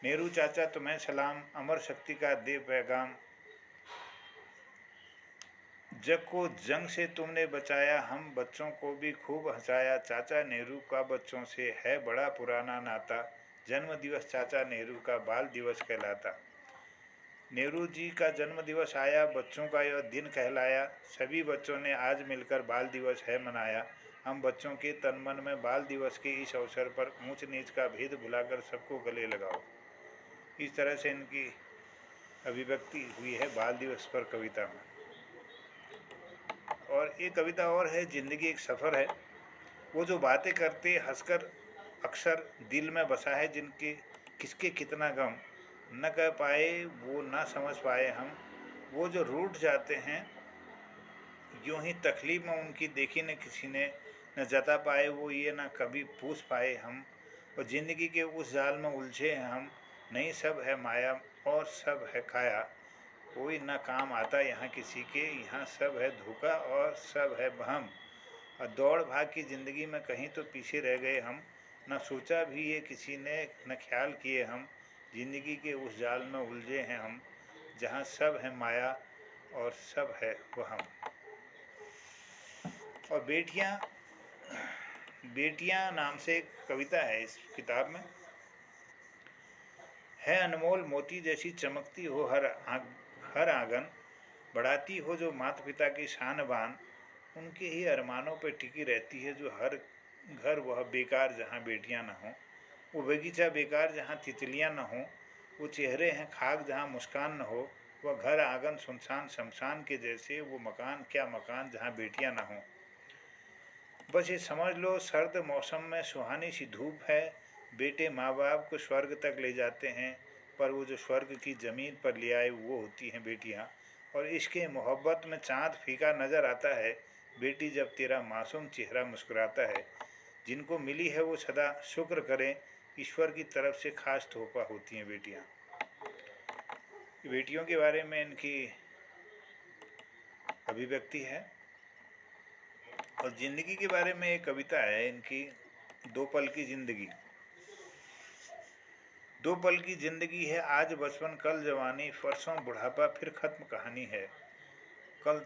नेहरू चाचा तुम्हें सलाम, अमर शक्ति का दे पैगाम, जग को जंग से तुमने बचाया, हम बच्चों को भी खूब हंसाया, चाचा नेहरू का बच्चों से है बड़ा पुराना नाता, जन्म दिवस चाचा नेहरू का बाल दिवस कहलाता। नेहरू जी का जन्म दिवस आया, बच्चों का यह दिन कहलाया, सभी बच्चों ने आज मिलकर बाल दिवस है मनाया, हम बच्चों के तन मन में बाल दिवस के इस अवसर पर ऊंच नीच का भेद भुलाकर सबको गले लगाओ। इस तरह से इनकी अभिव्यक्ति हुई है बाल दिवस पर कविता में। और एक कविता और है, जिंदगी एक सफ़र है, वो जो बातें करते हंसकर अक्सर दिल में बसा है, जिनके किसके कितना गम न कह पाए वो ना समझ पाए हम, वो जो रूठ जाते हैं यूं ही तकलीफ में उनकी देखी न किसी ने, न जता पाए वो ये ना कभी पूछ पाए हम, और ज़िंदगी के उस जाल में उलझे हैं हम, नहीं सब है माया और सब है खाया, कोई ना काम आता यहाँ किसी के, यहाँ सब है धोखा और सब है भ्रम, और दौड़ भाग की ज़िंदगी में कहीं तो पीछे रह गए हम, न सोचा भी ये किसी ने न ख्याल किए हम, ज़िंदगी के उस जाल में उलझे हैं हम, जहाँ सब है माया और सब है वहम। और बेटियाँ नाम से एक कविता है इस किताब में। है अनमोल मोती जैसी चमकती हो हर आंगन, बढ़ाती हो जो माता पिता की शान बान, उनके ही अरमानों पर टिकी रहती है जो हर घर, वह बेकार जहाँ बेटियाँ न हों, वो बगीचा बेकार जहाँ तितलियाँ न हों, वो चेहरे हैं खाक जहाँ मुस्कान न हो, वह घर आंगन सुनसान शमशान के जैसे, वो मकान क्या मकान जहाँ बेटियाँ न हों। बस ये समझ लो सर्द मौसम में सुहानी सी धूप है, बेटे माँ बाप को स्वर्ग तक ले जाते हैं, पर वो जो स्वर्ग की ज़मीन पर ले आए वो होती हैं बेटियाँ, और इसके मोहब्बत में चाँद फीका नज़र आता है, बेटी जब तेरा मासूम चेहरा मुस्कुराता है, जिनको मिली है वो सदा शुक्र करें, ईश्वर की तरफ से खास तोहफा होती हैं बेटियाँ। बेटियों के बारे में इनकी अभिव्यक्ति है। और ज़िंदगी के बारे में एक कविता है इनकी, दो पल की ज़िंदगी। दो पल की ज़िंदगी है, आज बचपन कल जवानी, परसों बुढ़ापा फिर ख़त्म कहानी है, कल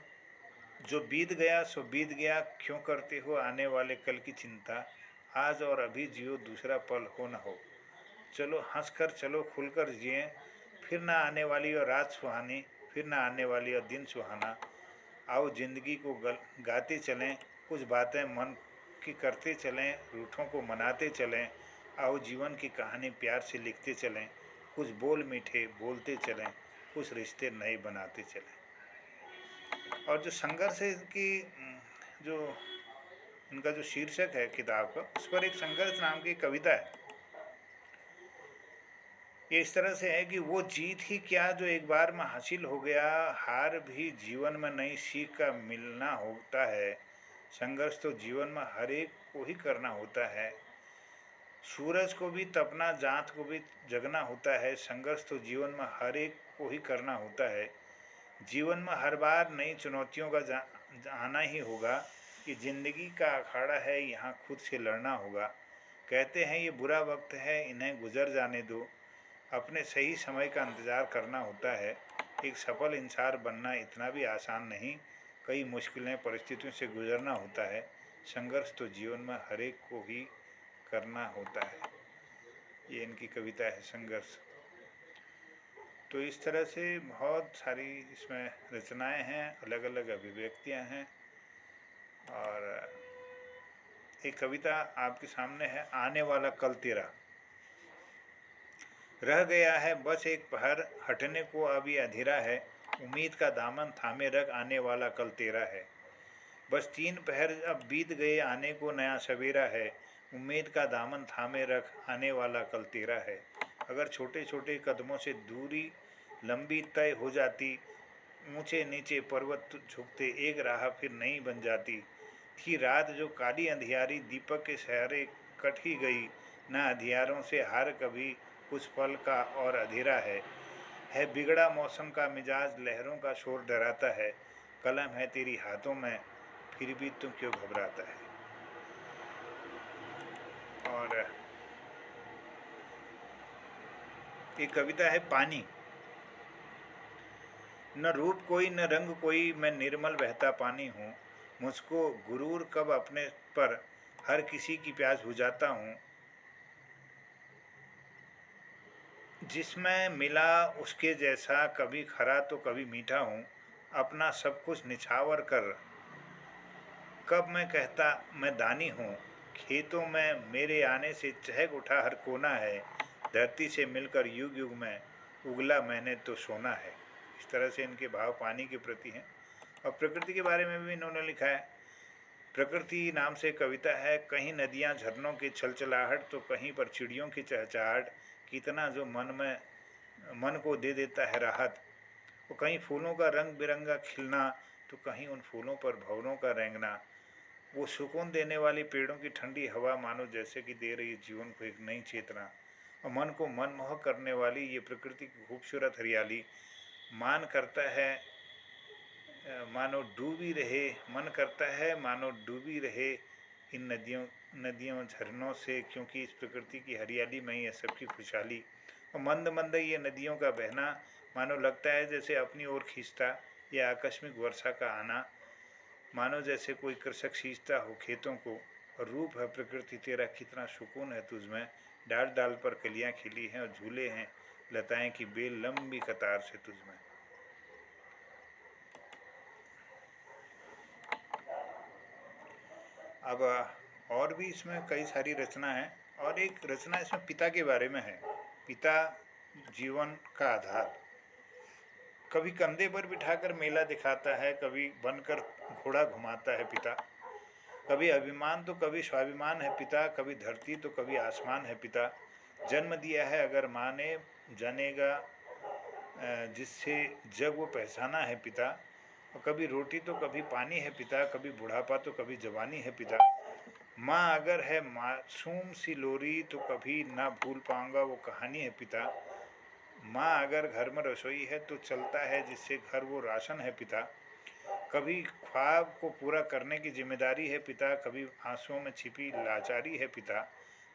जो बीत गया सो बीत गया, क्यों करते हो आने वाले कल की चिंता, आज और अभी जियो दूसरा पल हो न हो, चलो हंस कर चलो खुलकर जिए, फिर ना आने वाली और रात सुहानी, फिर ना आने वाली और दिन सुहाना, आओ ज़िंदगी को गाते चलें, कुछ बातें मन की करते चलें, रूठों को मनाते चलें, आओ जीवन की कहानी प्यार से लिखते चलें, कुछ बोल मीठे बोलते चलें, कुछ रिश्ते नए बनाते चलें। और जो संघर्ष है की जो इनका जो शीर्षक है किताब का, उस पर एक संघर्ष नाम की कविता है। ये इस तरह से है कि वो जीत ही क्या जो एक बार में हासिल हो गया, हार भी जीवन में नई सीख का मिलना होता है, संघर्ष तो जीवन में हर एक को ही करना होता है, सूरज को भी तपना जात को भी जगना होता है, संघर्ष तो जीवन में हर एक को ही करना होता है, जीवन में हर बार नई चुनौतियों का आना ही होगा, कि ज़िंदगी का अखाड़ा है यहाँ खुद से लड़ना होगा, कहते हैं ये बुरा वक्त है इन्हें गुजर जाने दो, अपने सही समय का इंतज़ार करना होता है, एक सफल इंसान बनना इतना भी आसान नहीं, कई मुश्किलें परिस्थितियों से गुजरना होता है, संघर्ष तो जीवन में हर एक को ही करना होता है। ये इनकी कविता है संघर्ष। तो इस तरह से बहुत सारी इसमें रचनाएं हैं, अलग अलग अभिव्यक्तियां हैं। और एक कविता आपके सामने है, आने वाला कल तेरा। रह गया है बस एक पहर, हटने को अभी अंधेरा है, उम्मीद का दामन थामे रख, आने वाला कल तेरा है। बस 3 पहर अब बीत गए, आने को नया सवेरा है, उम्मीद का दामन थामे रख, आने वाला कल तेरा है। अगर छोटे छोटे कदमों से दूरी लंबी तय हो जाती, ऊंचे नीचे पर्वत झुकते, एक राह फिर नहीं बन जाती। थी रात जो काली अंधियारी, दीपक के सहारे कट ही गई, ना अंधियारों से हार कभी, कुछ पल का और अंधेरा है बिगड़ा मौसम का मिजाज, लहरों का शोर डराता है, कलम है तेरी हाथों में, फिर भी तुम क्यों घबराता है। और एक कविता है पानी। न रूप कोई न रंग कोई, मैं निर्मल बहता पानी हूँ, मुझको गुरूर कब अपने पर हर किसी की प्यास बुझाता हूँ। जिसमें मिला उसके जैसा, कभी खरा तो कभी मीठा हूँ, अपना सब कुछ निछावर कर कब मैं कहता मैं दानी हूँ। खेतों में मेरे आने से चहक उठा हर कोना है, धरती से मिलकर युग युग में उगला मैंने तो सोना है। इस तरह से इनके भाव पानी के प्रति हैं। और प्रकृति के बारे में भी इन्होंने लिखा है। प्रकृति नाम से कविता है। कहीं नदियाँ झरनों की छलछलाहट, तो कहीं पर चिड़ियों की चहचहाट, कितना जो मन को दे देता है राहत। वो कहीं फूलों का रंग बिरंगा खिलना, तो कहीं उन फूलों पर भंवरों का रेंगना। वो सुकून देने वाली पेड़ों की ठंडी हवा मानो जैसे कि दे रही जीवन को एक नई चेतना, और मन को मनमोहक करने वाली ये प्रकृति की खूबसूरत हरियाली। मन करता है मानो डूबी रहे, मन करता है मानो डूबी रहे इन नदियों झरनों से, क्योंकि इस प्रकृति की हरियाली में ही है सबकी खुशहाली। और मंद मंद ये नदियों का बहना मानो लगता है जैसे अपनी ओर खींचता, या आकस्मिक वर्षा का आना मानो जैसे कोई कृषक सींचता हो खेतों को। और रूप है प्रकृति तेरा, कितना सुकून है तुझमें, डाल डाल पर कलियां खिली हैं और झूले हैं लताएं की बेल लंबी कतार से तुझमें। अब और भी इसमें कई सारी रचना है, और एक रचना इसमें पिता के बारे में है। पिता जीवन का आधार। कभी कंधे पर बिठाकर मेला दिखाता है, कभी बनकर घोड़ा घुमाता है पिता। कभी अभिमान तो कभी स्वाभिमान है पिता, कभी धरती तो कभी आसमान है पिता। जन्म दिया है अगर माँ ने, जानेगा जिससे जग वो पहचाना है पिता। और कभी रोटी तो कभी पानी है पिता, कभी बुढ़ापा तो कभी जवानी है पिता। माँ अगर है मासूम सी लोरी, तो कभी ना भूल पाऊंगा वो कहानी है पिता। माँ अगर घर में रसोई है तो चलता है जिससे घर वो राशन है पिता। कभी ख्वाब को पूरा करने की जिम्मेदारी है पिता, कभी आंसुओं में छिपी लाचारी है पिता।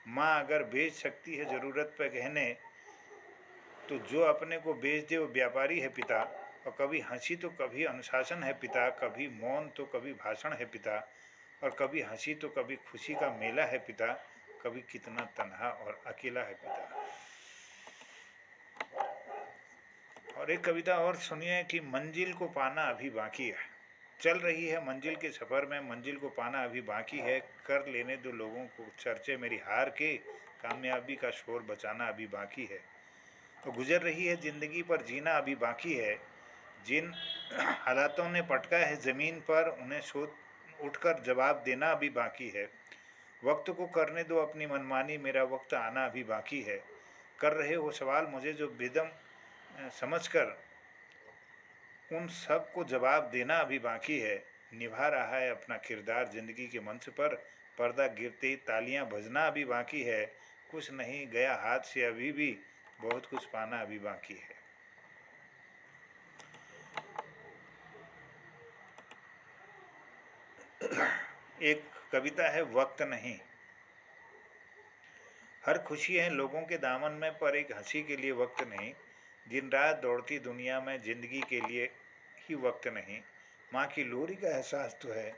माँ अगर बेच सकती है ज़रूरत पर गहने, तो जो अपने को बेच दे वो व्यापारी है पिता। और कभी हंसी तो कभी अनुशासन है पिता, कभी मौन तो कभी भाषण है पिता। और कभी हंसी तो कभी खुशी का मेला है पिता, कभी कितना तन्हा और अकेला है पिता। और एक कविता और सुनिए कि मंजिल को पाना अभी बाकी है। चल रही है मंजिल के सफ़र में, मंजिल को पाना अभी बाकी है। कर लेने दो लोगों को चर्चे मेरी हार के, कामयाबी का शोर बचाना अभी बाकी है। तो गुजर रही है ज़िंदगी पर जीना अभी बाकी है। जिन हालातों ने पटका है ज़मीन पर, उन्हें सोच उठकर जवाब देना अभी बाकी है। वक्त को करने दो अपनी मनमानी, मेरा वक्त आना अभी बाकी है। कर रहे हो सवाल मुझे जो बेदम समझकर, उन सब को जवाब देना अभी बाकी है। निभा रहा है अपना किरदार ज़िंदगी के मंच पर, पर्दा गिरते ही तालियां बजना अभी बाकी है। कुछ नहीं गया हाथ से अभी भी, बहुत कुछ पाना अभी बाकी है। एक कविता है वक्त नहीं। हर खुशी है लोगों के दामन में, पर एक हंसी के लिए वक्त नहीं। दिन रात दौड़ती दुनिया में ज़िंदगी के लिए ही वक्त नहीं। माँ की लोरी का एहसास तो है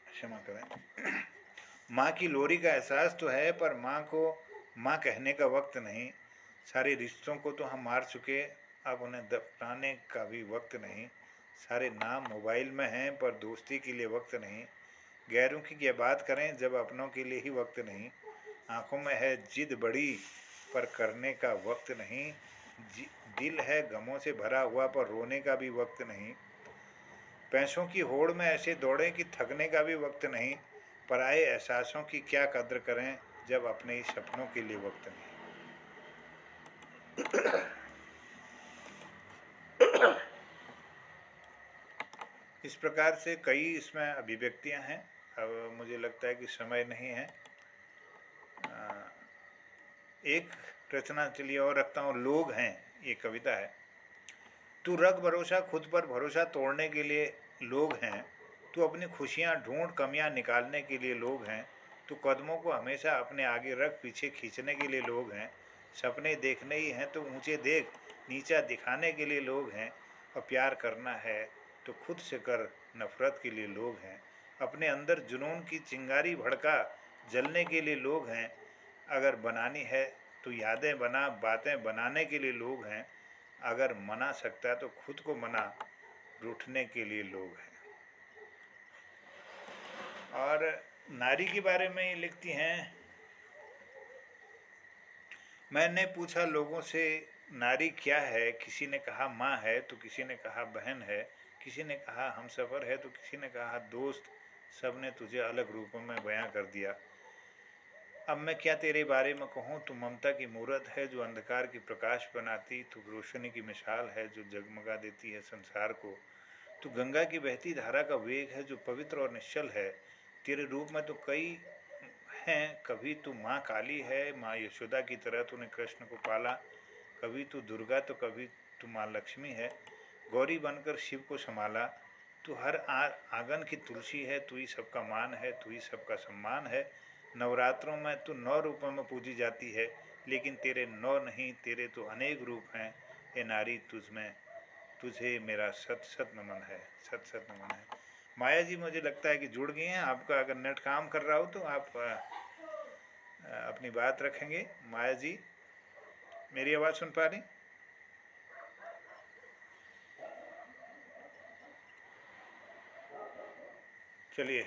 क्षमा करें। माँ की लोरी का एहसास तो है, पर माँ को माँ कहने का वक्त नहीं। सारे रिश्तों को तो हम मार चुके, अब उन्हें दफनाने का भी वक्त नहीं। सारे नाम मोबाइल में हैं, पर दोस्ती के लिए वक्त नहीं। गैरों की क्या बात करें जब अपनों के लिए ही वक्त नहीं। आंखों में है जिद बड़ी पर करने का वक्त नहीं। दिल है गमों से भरा हुआ पर रोने का भी वक्त नहीं। पैसों की होड़ में ऐसे दौड़े कि थकने का भी वक्त नहीं। पराए एहसासों की क्या कद्र करें जब अपने ही सपनों के लिए वक्त नहीं। इस प्रकार से कई इसमें अभिव्यक्तियां हैं। अब मुझे लगता है कि समय नहीं है। एक रचना चलिए और रखता हूँ, लोग हैं, ये कविता है। तू रख भरोसा खुद पर, भरोसा तोड़ने के लिए लोग हैं। तू अपनी खुशियाँ ढूंढ, कमियाँ निकालने के लिए लोग हैं। तू कदमों को हमेशा अपने आगे रख, पीछे खींचने के लिए लोग हैं। सपने देखने ही हैं तो ऊंचे देख, नीचा दिखाने के लिए लोग हैं। और प्यार करना है तो खुद से कर, नफरत के लिए लोग हैं। अपने अंदर जुनून की चिंगारी भड़का, जलने के लिए लोग हैं। अगर बनानी है तो यादें बना, बातें बनाने के लिए लोग हैं। अगर मना सकता है तो खुद को मना, रूठने के लिए लोग हैं। और नारी के बारे में ये लिखती हैं, मैंने पूछा लोगों से नारी क्या है। किसी ने कहा माँ है तो किसी ने कहा बहन है। किसी ने कहा हमसफ़र है तो किसी ने कहा दोस्त। सब ने तुझे अलग रूपों में बयां कर दिया। अब मैं क्या तेरे बारे में कहूँ। तू ममता की मूरत है जो अंधकार की प्रकाश बनाती। तू रोशनी की मिसाल है जो जगमगा देती है संसार को। तू गंगा की बहती धारा का वेग है जो पवित्र और निश्चल है। तेरे रूप में तो कई हैं। कभी तू माँ काली है, माँ यशोदा की तरह तूने कृष्ण को पाला। कभी तू दुर्गा तो कभी तू माँ लक्ष्मी है, गौरी बनकर शिव को संभाला। तू हर आंगन की तुलसी है, तू ही सबका मान है, तू ही सबका सम्मान है। नवरात्रों में तू 9 रूपों में पूजी जाती है, लेकिन तेरे 9 नहीं, तेरे तो अनेक रूप हैं। ए नारी तुझे मेरा सत सत नमन है, सत सत नमन है। माया जी मुझे लगता है कि जुड़ गई हैं। आपका अगर नेट काम कर रहा हो तो आप अपनी बात रखेंगे। माया जी, मेरी आवाज़ सुन पा रही? चलिए,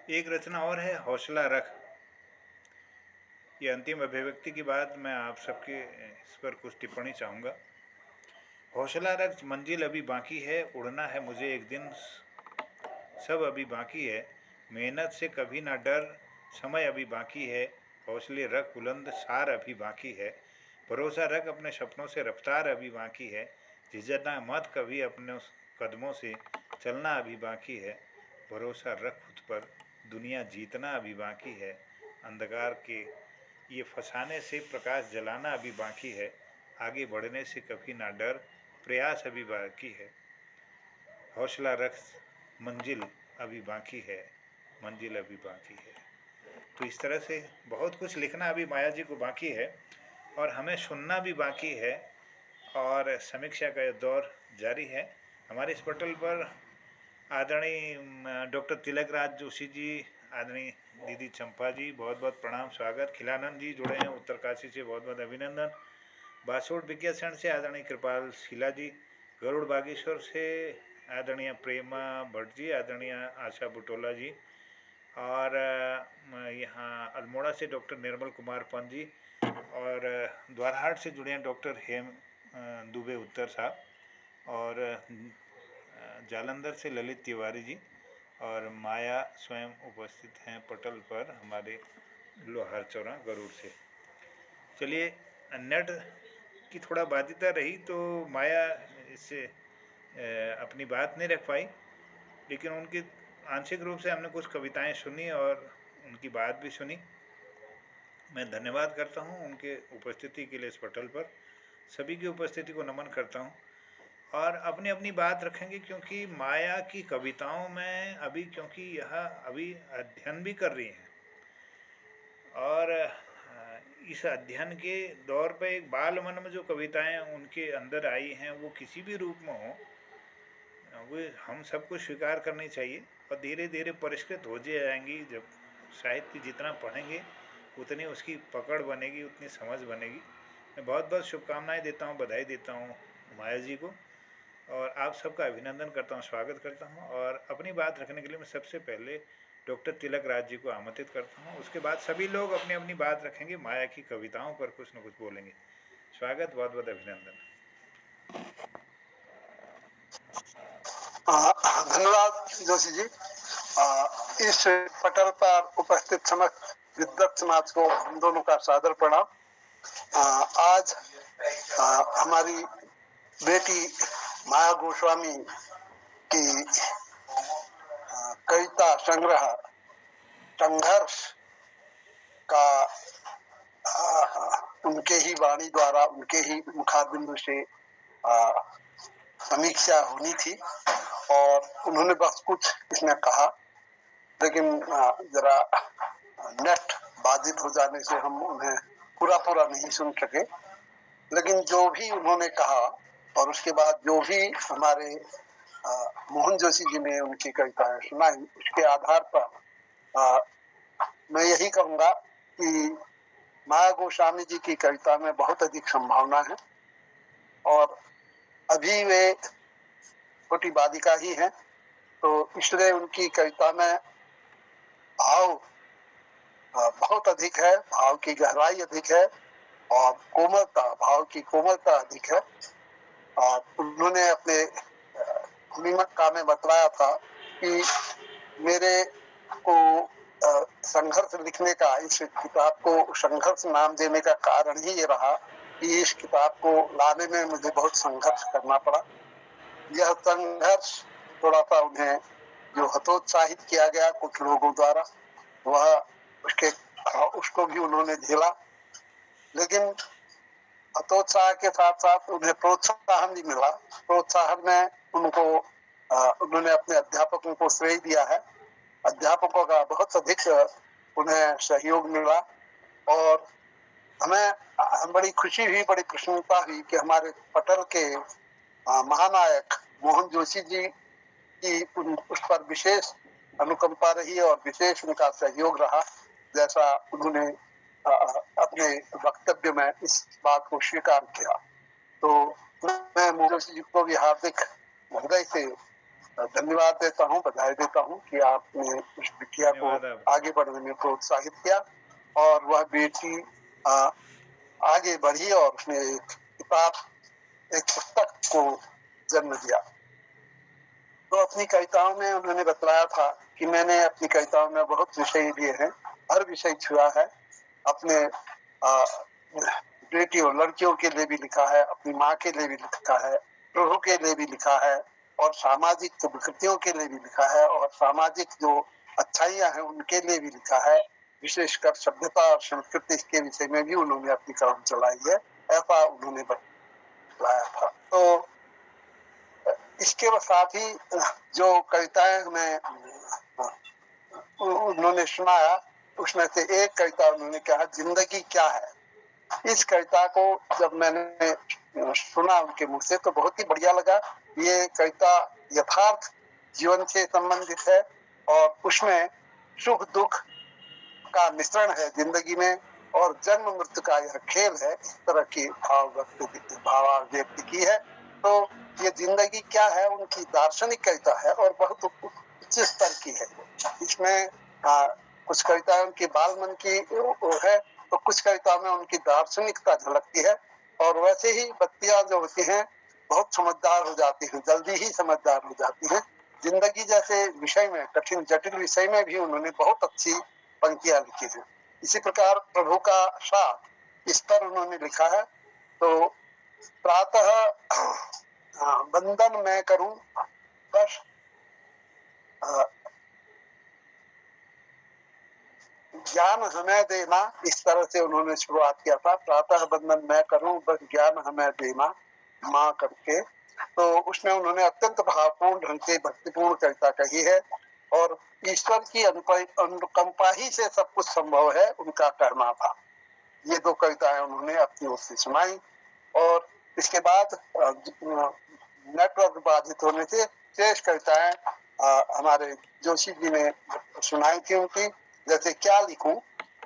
एक रचना और है, हौसला रख। ये अंतिम अभिव्यक्ति के बाद मैं आप सबके इस पर कुछ टिप्पणी चाहूँगा। हौसला रख, मंजिल अभी बाकी है, उड़ना है मुझे एक दिन, सब अभी बाकी है। मेहनत से कभी ना डर, समय अभी बाकी है। हौसले रख बुलंद, सार अभी बाकी है। भरोसा रख अपने सपनों से, रफ्तार अभी बाकी है। झिझकना मत कभी अपने कदमों से, चलना अभी बाकी है। भरोसा रख खुद पर, दुनिया जीतना अभी बाकी है। अंधकार के ये फसाने से प्रकाश जलाना अभी बाकी है। आगे बढ़ने से कभी ना डर, प्रयास अभी बाकी है। हौसला रख, मंजिल अभी बाकी है, मंजिल अभी बाकी है। तो इस तरह से बहुत कुछ लिखना अभी माया जी को बाकी है और हमें सुनना भी बाकी है। और समीक्षा का यह दौर जारी है। हमारे इस पटल पर आदरणीय डॉक्टर तिलक राज जोशी जी, आदरणीय दीदी चंपा जी, बहुत बहुत प्रणाम, स्वागत। खिलानंद जी जुड़े हैं उत्तरकाशी से, बहुत बहुत अभिनंदन। बासोट विज्ञासन से आदरणीय कृपाल शीला जी, गरुड़ बागेश्वर से आदरणीय प्रेमा भट्ट जी, आदरणीय आशा बुटोला जी, और यहाँ अल्मोड़ा से डॉक्टर निर्मल कुमार पंत जी, और द्वारहाट से जुड़े हैं डॉक्टर हेम दुबे उत्तर साहब, और जालंधर से ललित तिवारी जी, और माया स्वयं उपस्थित हैं पटल पर हमारे लोहार चौरा गरुड़ से। चलिए, नेट की थोड़ा बाध्यता रही तो माया इससे अपनी बात नहीं रख पाई, लेकिन उनकी आंशिक रूप से हमने कुछ कविताएं सुनी और उनकी बात भी सुनी। मैं धन्यवाद करता हूं उनके उपस्थिति के लिए इस पटल पर। सभी की उपस्थिति को नमन करता हूं और अपनी अपनी बात रखेंगे, क्योंकि माया की कविताओं में अभी, क्योंकि यह अभी अध्ययन भी कर रही हैं और इस अध्ययन के दौर पर एक बाल मन में जो कविताएं उनके अंदर आई हैं वो किसी भी रूप में हो, वो हम सबको स्वीकार करनी चाहिए और धीरे धीरे परिष्कृत हो जाएंगी। जब साहित्य जितना पढ़ेंगे उतनी उसकी पकड़ बनेगी, उतनी समझ बनेगी। मैं बहुत बहुत शुभकामनाएं देता हूँ, बधाई देता हूँ माया जी को, और आप सबका अभिनंदन करता हूँ, स्वागत करता हूँ। और अपनी बात रखने के लिए मैं सबसे पहले डॉक्टर तिलक राज जी को आमंत्रित करता हूँ। उसके बाद सभी लोग अपनी अपनी बात रखेंगे, माया की कविताओं पर कुछ न कुछ बोलेंगे। स्वागत, बहुत बहुत अभिनंदन। धन्यवाद जोशी जी। इस पटल पर उपस्थित समस्त विद्वत समाज को हम दोनों का सादर प्रणाम। आज हमारी बेटी माया गोस्वामी की कविता संग्रह संघर्ष का उनके ही वाणी द्वारा, उनके ही मुखारबिंदु से समीक्षा होनी थी और उन्होंने बस कुछ इसमें कहा, लेकिन जरा नेट बाधित हो जाने से हम उन्हें पूरा नहीं सुन सके। लेकिन जो भी उन्होंने कहा और उसके बाद जो भी हमारे मोहन जोशी जी ने उनकी कविताएं सुनाई, उसके आधार पर मैं यही कहूंगा कि माया गोस्वामी जी की कविता में बहुत अधिक संभावना है और अभी वे छोटी बालिका ही हैं, तो इसलिए उनकी कविता में भाव बहुत अधिक है, भाव की गहराई अधिक है और कोमलता, भाव की कोमलता अधिक है। और उन्होंने अपने मीमांसा में बतलाया था कि मेरे को संघर्ष लिखने का, इस किताब को संघर्ष नाम देने का कारण ही ये रहा कि इस किताब को लाने में मुझे बहुत संघर्ष करना पड़ा। यह संघर्ष थोड़ा सा उन्हें जो हतोत्साहित किया गया कुछ लोगों द्वारा, वह उसको भी उन्होंने झेला, लेकिन हतोत्साह के साथ साथ उन्हें प्रोत्साहन भी मिला। प्रोत्साहन में उन्होंने अपने अध्यापकों को श्रेय दिया है। अध्यापकों का बहुत अधिक उन्हें सहयोग मिला और हमें बड़ी खुशी हुई, बड़ी प्रसन्नता हुई कि हमारे पटल के महानायक मोहन जोशी जी की उस पर विशेष अनुकंपा रही और विशेष उनका सहयोग रहा, जैसा उन्होंने अपने वक्तव्य में इस बात को स्वीकार किया। तो मैं मोहन जोशी जी को भी हार्दिक हृदय से धन्यवाद देता हूँ, बधाई देता हूँ कि आपने उस बिटिया को आगे बढ़ने में प्रोत्साहित किया और वह बेटी आगे बढ़ी और उसने एक किताब, एक पुस्तक को जन्म दिया। तो अपनी कविताओं में उन्होंने बतलाया था कि मैंने अपनी कविताओं में बहुत विषय लिए हैं, हर विषय छुआ है। अपने बेटी और लड़कियों के लिए भी लिखा है, अपनी माँ के लिए भी लिखा है, प्रभु के लिए भी लिखा है और सामाजिक विकृतियों के लिए भी लिखा है और सामाजिक जो अच्छाइयां हैं उनके लिए भी लिखा है। विशेषकर सभ्यता और संस्कृति के विषय में भी उन्होंने अपनी कलम चलाई है, ऐसा उन्होंने बताया था। तो इसके साथ ही जो कविताएं हमें उन्होंने सुनाया, उसमें से एक कविता उन्होंने कहा जिंदगी क्या है। इस कविता को जब मैंने सुना उनके मुख से तो बहुत ही बढ़िया लगा। ये कविता यथार्थ जीवन से संबंधित है और उसमें सुख दुख का मिश्रण है जिंदगी में और जन्म मृत्यु का यह खेल है, इस तरह की भावाभिव्यक्ति की है। तो ये जिंदगी क्या है उनकी दार्शनिक कविता है और बहुत उच्च स्तर की है। इसमें कुछ कविताएं उनकी बाल मन की है तो कुछ कविता में उनकी दार्शनिकता झलकती है और वैसे ही बत्तियां जो होती हैं बहुत समझदार हो जाती हैं, जल्दी ही समझदार हो जाती हैं। जिंदगी जैसे विषय में, कठिन जटिल विषय में भी उन्होंने बहुत अच्छी पंक्तियां लिखी हैं। इसी प्रकार प्रभु का साथ इस पर उन्होंने लिखा है। तो प्रातः बंदन मैं करूं बस ज्ञान हमें देना, इस तरह से उन्होंने शुरुआत किया था। प्रातः बंदन मैं करूं बस ज्ञान हमें देना माँ करके। तो उसमें उन्होंने अत्यंत भावपूर्ण ढंग से भक्तिपूर्ण कविता कही है और ईश्वर की अनुकंपा ही से सब कुछ संभव है उनका कहना था। ये दो कविताएं उन्होंने अपनी ओर से सुनाई और इसके बाद नेटवर्क बाधित होने से शेष कविताएं हमारे जोशी जी ने सुनाई थी उनकी। जैसे क्या लिखूं,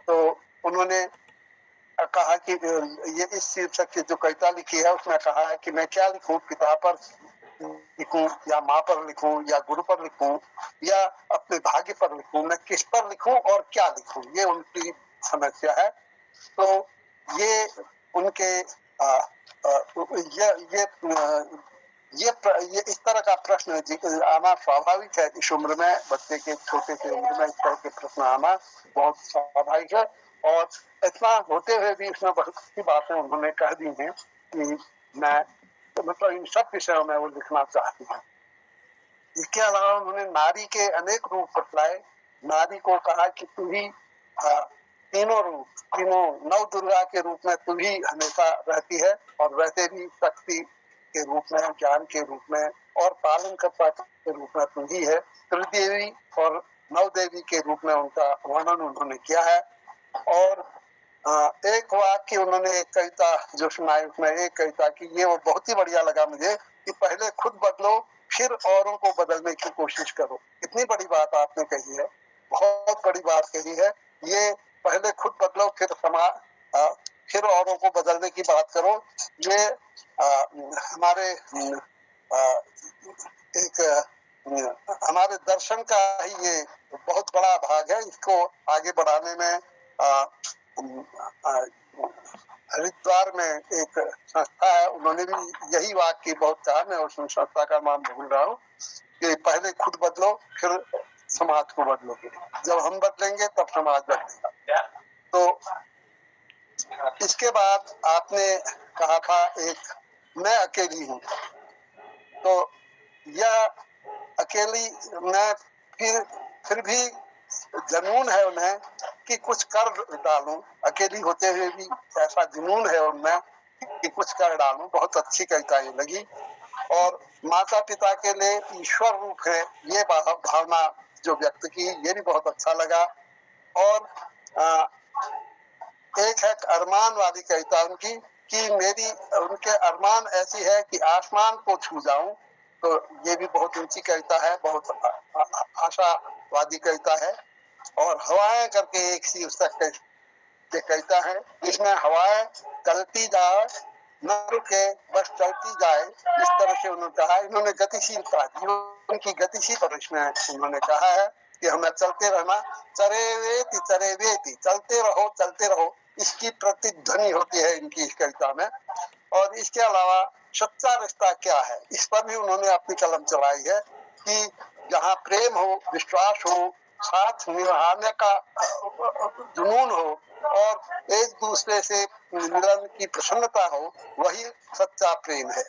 तो उन्होंने कहा कि ये इस शीर्षक की जो कविता लिखी है उसमें कहा है कि मैं क्या लिखूं, पिता पर लिखूं या माँ पर लिखूं या गुरु पर लिखूं या अपने भाग्य पर लिखूं, मैं किस पर लिखूं और क्या लिखूं, ये उनकी समस्या है। तो ये उनके ये इस तरह का प्रश्न आना स्वाभाविक है। इस उम्र में बच्चे के छोटे से उम्र में इस तरह के प्रश्न आना बहुत स्वाभाविक है। और इतना होते हुए भी इसमें बहुत सी बातें उन्होंने कह दी हैं कि मैं मतलब इन सब विषयों में वो लिखना चाहती हैं। इसके अलावा उन्होंने नारी के अनेक रूप बतलाए। नारी को कहा कि तू ही तीनों रूप, तीनों नव दुर्गा के रूप में तू ही हमेशा रहती है, और वैसे भी शक्ति के रूप में, ज्ञान के रूप में और पालनकर्ता के रूप में तू ही है। त्रिदेवी और नव देवी के रूप में उनका वर्णन उन्होंने किया है। और एक वाक्य उन्होंने एक कविता जो सुनाई उसमें एक कविता की ये वो बहुत ही बढ़िया लगा मुझे कि पहले खुद बदलो फिर औरों को बदलने की कोशिश करो। इतनी बड़ी बात आपने कही है, बहुत बड़ी बात कही है। ये पहले खुद बदलो फिर औरों को बदलने की बात करो। ये हमारे एक हमारे दर्शन का ही ये बहुत बड़ा भाग है। इसको आगे बढ़ाने में हरिद्वार में एक संस्था है, उन्होंने भी यही वाक्य बहुत कहा। मैं उस संस्था का नाम भूल रहा हूँ कि पहले खुद बदलो फिर समाज को बदलोगे, जब हम बदलेंगे तब समाज बदलेगा। तो इसके बाद आपने कहा था एक मैं अकेली हूँ, तो यह अकेली मैं फिर भी जुनून है उन्हें कि कुछ कर डालूं। अकेली होते हुए भी ऐसा जुनून है उनमें कि कुछ कर डालूं। बहुत अच्छी कविता ये लगी। और माता पिता के लिए ईश्वर रूप है ये भावना जो व्यक्त की, ये भी बहुत अच्छा लगा। और एक है अरमान वाली कविता उनकी कि उनके अरमान ऐसी है कि आसमान को छू जाऊं, तो ये भी बहुत ऊंची कविता है, बहुत आशावादी कविता है। और हवाएं करके एक शीर्षक कविता है, इसमें हवाएं चलती जाए न रुके बस चलती जाए, इस तरह से उन्होंने कहा। इन्होंने गतिशीलता, जीवन की गतिशील पर इसमें उन्होंने कहा है कि हमें चलते रहना, चरेवेति चलते रहो, इसकी प्रतिध्वनि होती है इनकी इस कविता में। और इसके अलावा सच्चा रिश्ता क्या है, इस पर भी उन्होंने अपनी कलम चलाई है कि जहाँ प्रेम हो, विश्वास हो, साथ निभाने का जुनून हो और एक दूसरे से मिलन की प्रसन्नता हो, वही सच्चा प्रेम है।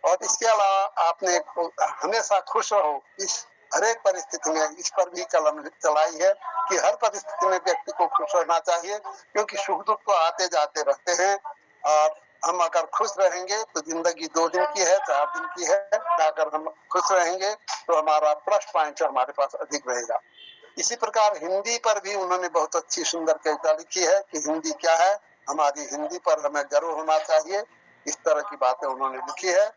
और इसके अलावा आपने हमेशा खुश रहो इस हरेक परिस्थिति में, इस पर भी कलम चलाई है कि हर परिस्थिति में व्यक्ति को खुश रहना चाहिए, क्योंकि सुख दुख तो आते जाते रहते हैं। और हम अगर खुश रहेंगे तो जिंदगी 2 दिन की है, 4 दिन की है। अगर हम खुश रहेंगे तो हमारा प्लस पॉइंट हमारे पास अधिक रहेगा। इसी प्रकार हिंदी पर भी उन्होंने बहुत अच्छी सुंदर कविता लिखी है कि हिंदी क्या है, हमारी हिंदी पर हमें गर्व होना चाहिए। इस तरह की बातें उन्होंने लिखी है।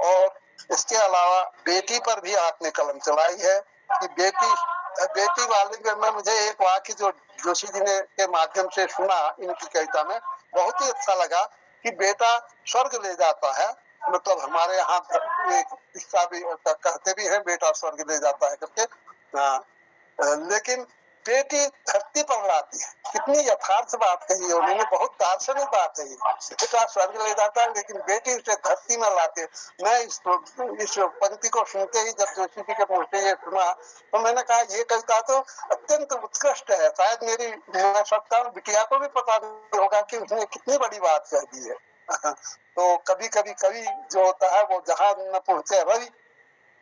और इसके अलावा बेटी पर भी आपने कलम चलाई है कि बेटी वाले में मुझे एक वाक्य जो जोशी जी ने के माध्यम से सुना इनकी कविता में बहुत ही अच्छा लगा कि बेटा स्वर्ग ले जाता है। मतलब हमारे यहाँ एक किस्सा भी कहते भी हैं, बेटा स्वर्ग ले जाता है करके, लेकिन बेटी धरती पर लाती है। कितनी यथार्थ बात कही है उन्होंने, बहुत दार्शनिक बात है। बेटा स्वर्ग ले जाता है लेकिन बेटी उसे धरती में लाते। मैं इस पंक्ति को सुनते ही जब जोशी जी के मुंह से ये सुना तो मैंने कहा ये कविता तो अत्यंत उत्कृष्ट है। शायद मैं सकता हूँ बिटिया को भी पता नहीं होगा कि उसने कितनी बड़ी बात कह दी है। तो कभी कभी जो होता है वो जहाँ न पहुंचे रवि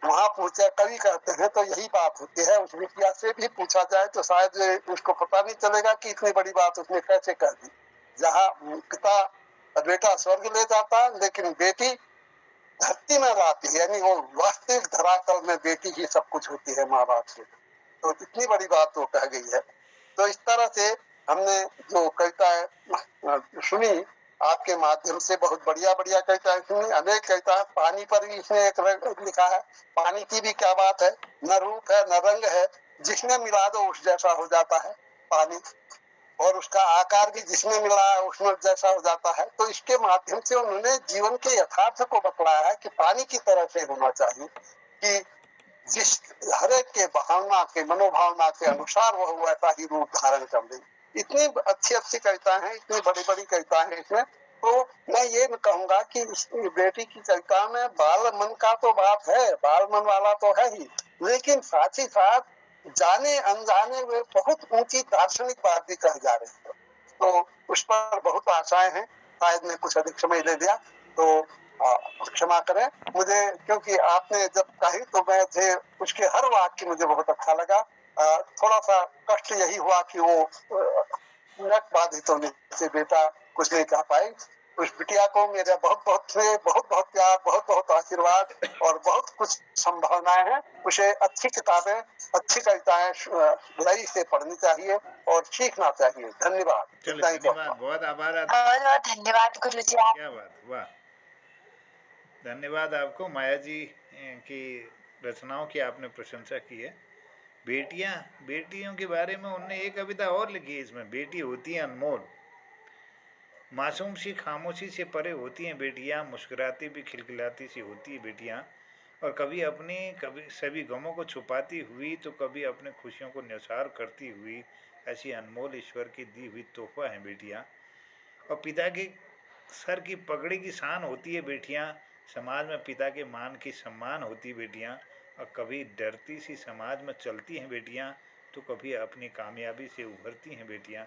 वहां पहुंचे कवि कहते हैं। तो यही बात होती है। उस बिटिया से भी पूछा जाए तो शायद उसको पता नहीं चलेगा कि इतनी बड़ी बात उसने कैसे कह दी। जहाँ बेटा स्वर्ग ले जाता है लेकिन बेटी धरती में लाती है, यानी वो वास्तविक धरातल में बेटी ही सब कुछ होती है माँ बाप से। तो इतनी बड़ी बात वो कह गई है। तो इस तरह से हमने जो कविताएं सुनी आपके माध्यम से, बहुत बढ़िया कविताएं सुनी। अनेक कविता, पानी पर भी इसने एक लिखा है। पानी की भी क्या बात है, न रूप है न रंग है, जिसने मिला दो उस जैसा हो जाता है पानी। और उसका आकार भी जिसमें मिला है उसमें जैसा हो जाता है। तो इसके माध्यम से उन्होंने जीवन के यथार्थ को बतलाया है कि पानी की तरह से होना चाहिए कि जिस हरेक के भावना के मनोभावना के अनुसार वह वैसा ही रूप धारण कर ले। इतनी अच्छी अच्छी कविताएं हैं, इतनी बड़ी बड़ी कविताएं हैं इसमें। तो मैं ये कहूंगा कि इस बेटी की कविता में बाल मन का तो बात है, बाल मन वाला तो है ही, लेकिन साथ ही साथ जाने अनजाने वे बहुत ऊंची दार्शनिक बात भी कह जा रही है। तो उस पर बहुत आशाएं हैं। शायद मैं कुछ अधिक समय ले लिया तो क्षमा करें मुझे, क्योंकि आपने जब कही तो मैं थे उसके हर वाक्य मुझे बहुत अच्छा लगा। थोड़ा सा कष्ट यही हुआ कि वो नेट बाधित होने से बेटा कुछ नहीं कह पाई। उस बिटिया को मेरा बहुत बहुत प्यार, बहुत बहुत आशीर्वाद और बहुत कुछ संभावनाएं हैं। उसे अच्छी किताबें, अच्छी कविताएं गहराई से पढ़नी चाहिए और सीखना चाहिए। धन्यवाद। धन्यवाद, बहुत आभार। बहुत धन्यवाद गुरु जी। क्या बात, वाह, धन्यवाद आपको। माया जी की रचनाओं की आपने प्रशंसा की है। बेटियों के बारे में उन्होंने एक कविता और लिखी है इसमें, बेटी होती है अनमोल, मासूम सी खामोशी से परे होती हैं बेटियां, मुस्कुराती भी खिलखिलाती सी होती है बेटियां, और कभी सभी गमों को छुपाती हुई तो कभी अपने खुशियों को न्यौछावर करती हुई, ऐसी अनमोल ईश्वर की दी हुई तोहफा हैं बेटियां। और पिता के सर की पगड़ी की शान होती है बेटियां, समाज में पिता के मान की सम्मान होती बेटियां, और कभी डरती सी समाज में चलती हैं बेटियां तो कभी अपनी कामयाबी से उभरती हैं बेटियां,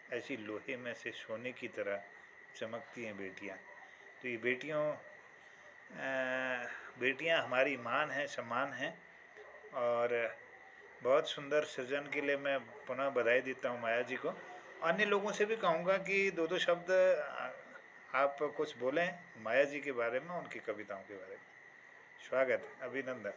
ऐसी लोहे में से सोने की तरह चमकती हैं बेटियां। तो ये बेटियां हमारी मान हैं, सम्मान हैं। और बहुत सुंदर सृजन के लिए मैं पुनः बधाई देता हूँ माया जी को। अन्य लोगों से भी कहूँगा कि दो शब्द आप कुछ बोलें माया जी के बारे में, उनकी कविताओं के बारे में। स्वागत है, अभिनंदन।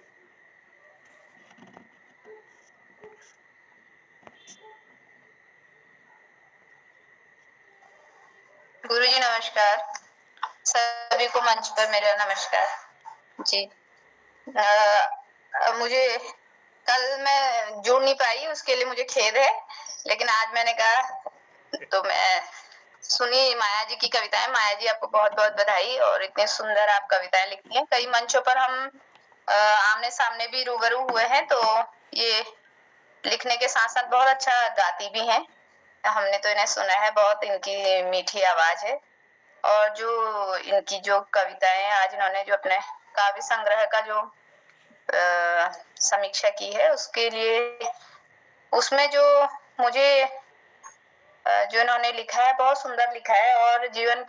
गुरुजी नमस्कार, सभी को मंच पर मेरा नमस्कार जी। मुझे कल मैं जुड़ नहीं पाई, उसके लिए मुझे खेद है, लेकिन आज मैंने कहा तो मैं सुनी माया जी की कविताएं। माया जी आपको बहुत बहुत बधाई, और इतने सुंदर आप कविताएं लिखती हैं। कई मंचों पर हम आमने सामने भी रूबरू हुए हैं, तो ये लिखने के साथ साथ बहुत अच्छा गाती भी हैं। हमने तो इन्हें सुना है, बहुत इनकी मीठी आवाज है। और जो इनकी जो कविताएं आज इन्होंने जो अपने काव्य संग्रह का जो समीक्षा की है, उसके लिए उसमें जो मुझे जो इन्होंने लिखा है बहुत सुंदर लिखा है। और जीवन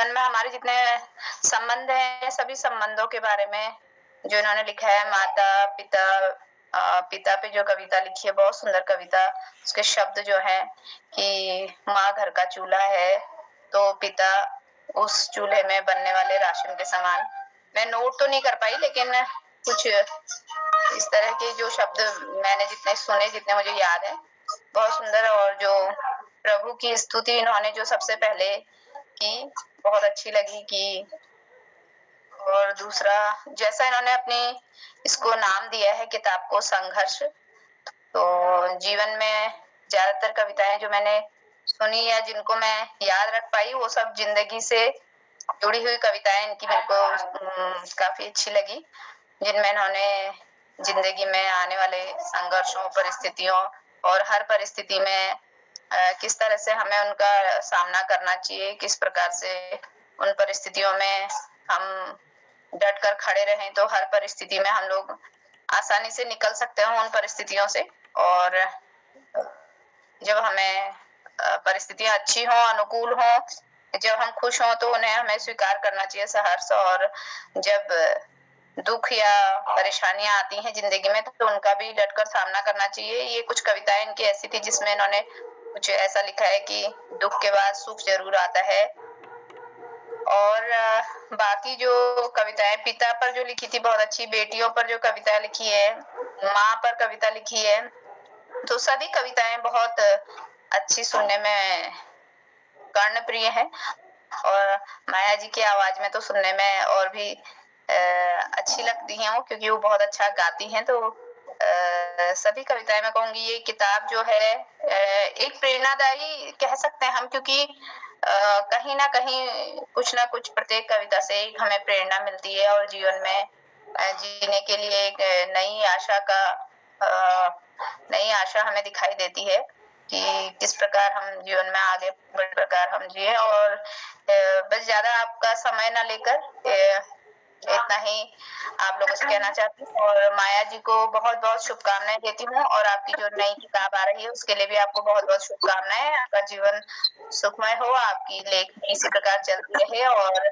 में हमारे जितने संबंध हैं, सभी संबंधों के बारे में जो इन्होंने लिखा है। माता पिता पे जो कविता लिखी है, बहुत सुंदर कविता। उसके शब्द जो है कि माँ घर का चूल्हा है तो पिता उस चूल्हे में बनने वाले राशन के समान। मैं नोट तो नहीं कर पाई, लेकिन कुछ इस तरह के जो शब्द मैंने जितने सुने, जितने मुझे याद है, बहुत सुंदर। और जो प्रभु की स्तुति इन्होंने जो सबसे पहले की, बहुत अच्छी लगी कि। और दूसरा, जैसा इन्होंने अपनी इसको नाम दिया है किताब को, संघर्ष, तो जीवन में ज्यादातर कविताएं जो मैंने सुनी या जिनको मैं याद रख पाई, वो सब जिंदगी से जुड़ी हुई कविताएं इनकी मेरे को काफी अच्छी लगी, जिनमें इन्होंने जिंदगी में आने वाले संघर्षों, परिस्थितियों और हर परिस्थिति में किस तरह से हमें उनका सामना करना चाहिए, किस प्रकार से उन परिस्थितियों में हम डट कर खड़े रहें तो हर परिस्थिति में हम लोग आसानी से निकल सकते हो उन परिस्थितियों से। और जब हमें परिस्थितियां अच्छी हो, अनुकूल हो, जब हम खुश हों तो उन्हें हमें स्वीकार करना चाहिए, सहर्ष। और जब दुख या परेशानियां आती हैं जिंदगी में तो उनका भी डटकर सामना करना चाहिए। ये कुछ कविताएं इनकी ऐसी थी जिसमें इन्होंने कुछ ऐसा लिखा है कि दुख के बाद सुख जरूर आता है। और बाकी जो कविताएं पिता पर जो लिखी थी बहुत अच्छी, बेटियों पर जो कविता लिखी है, माँ पर कविता लिखी है, तो सभी कविताएं बहुत अच्छी, सुनने में कर्णप्रिय है। और माया जी की आवाज में तो सुनने में और भी अच्छी लगती हैं वो, क्योंकि वो बहुत अच्छा गाती हैं। तो सभी कविताएं मैं कहूंगी ये किताब जो है एक प्रेरणादायी कह सकते हैं हम, क्योंकि कहीं ना कहीं कुछ ना कुछ प्रत्येक कविता से एक हमें प्रेरणा मिलती है और जीवन में जीने के लिए एक नई आशा हमें दिखाई देती है कि किस प्रकार हम जीवन में आगे बढ़ प्रकार हम जिए। और बस ज्यादा आपका समय ना लेकर इतना ही आप लोगों से कहना चाहती हूँ और माया जी को बहुत बहुत शुभकामनाएं देती हूँ और आपकी जो नई किताब आ रही है उसके लिए भी आपको बहुत बहुत शुभकामनाएं। आपका जीवन सुखमय हो, आपकी लेखनी इसी प्रकार चलती रहे और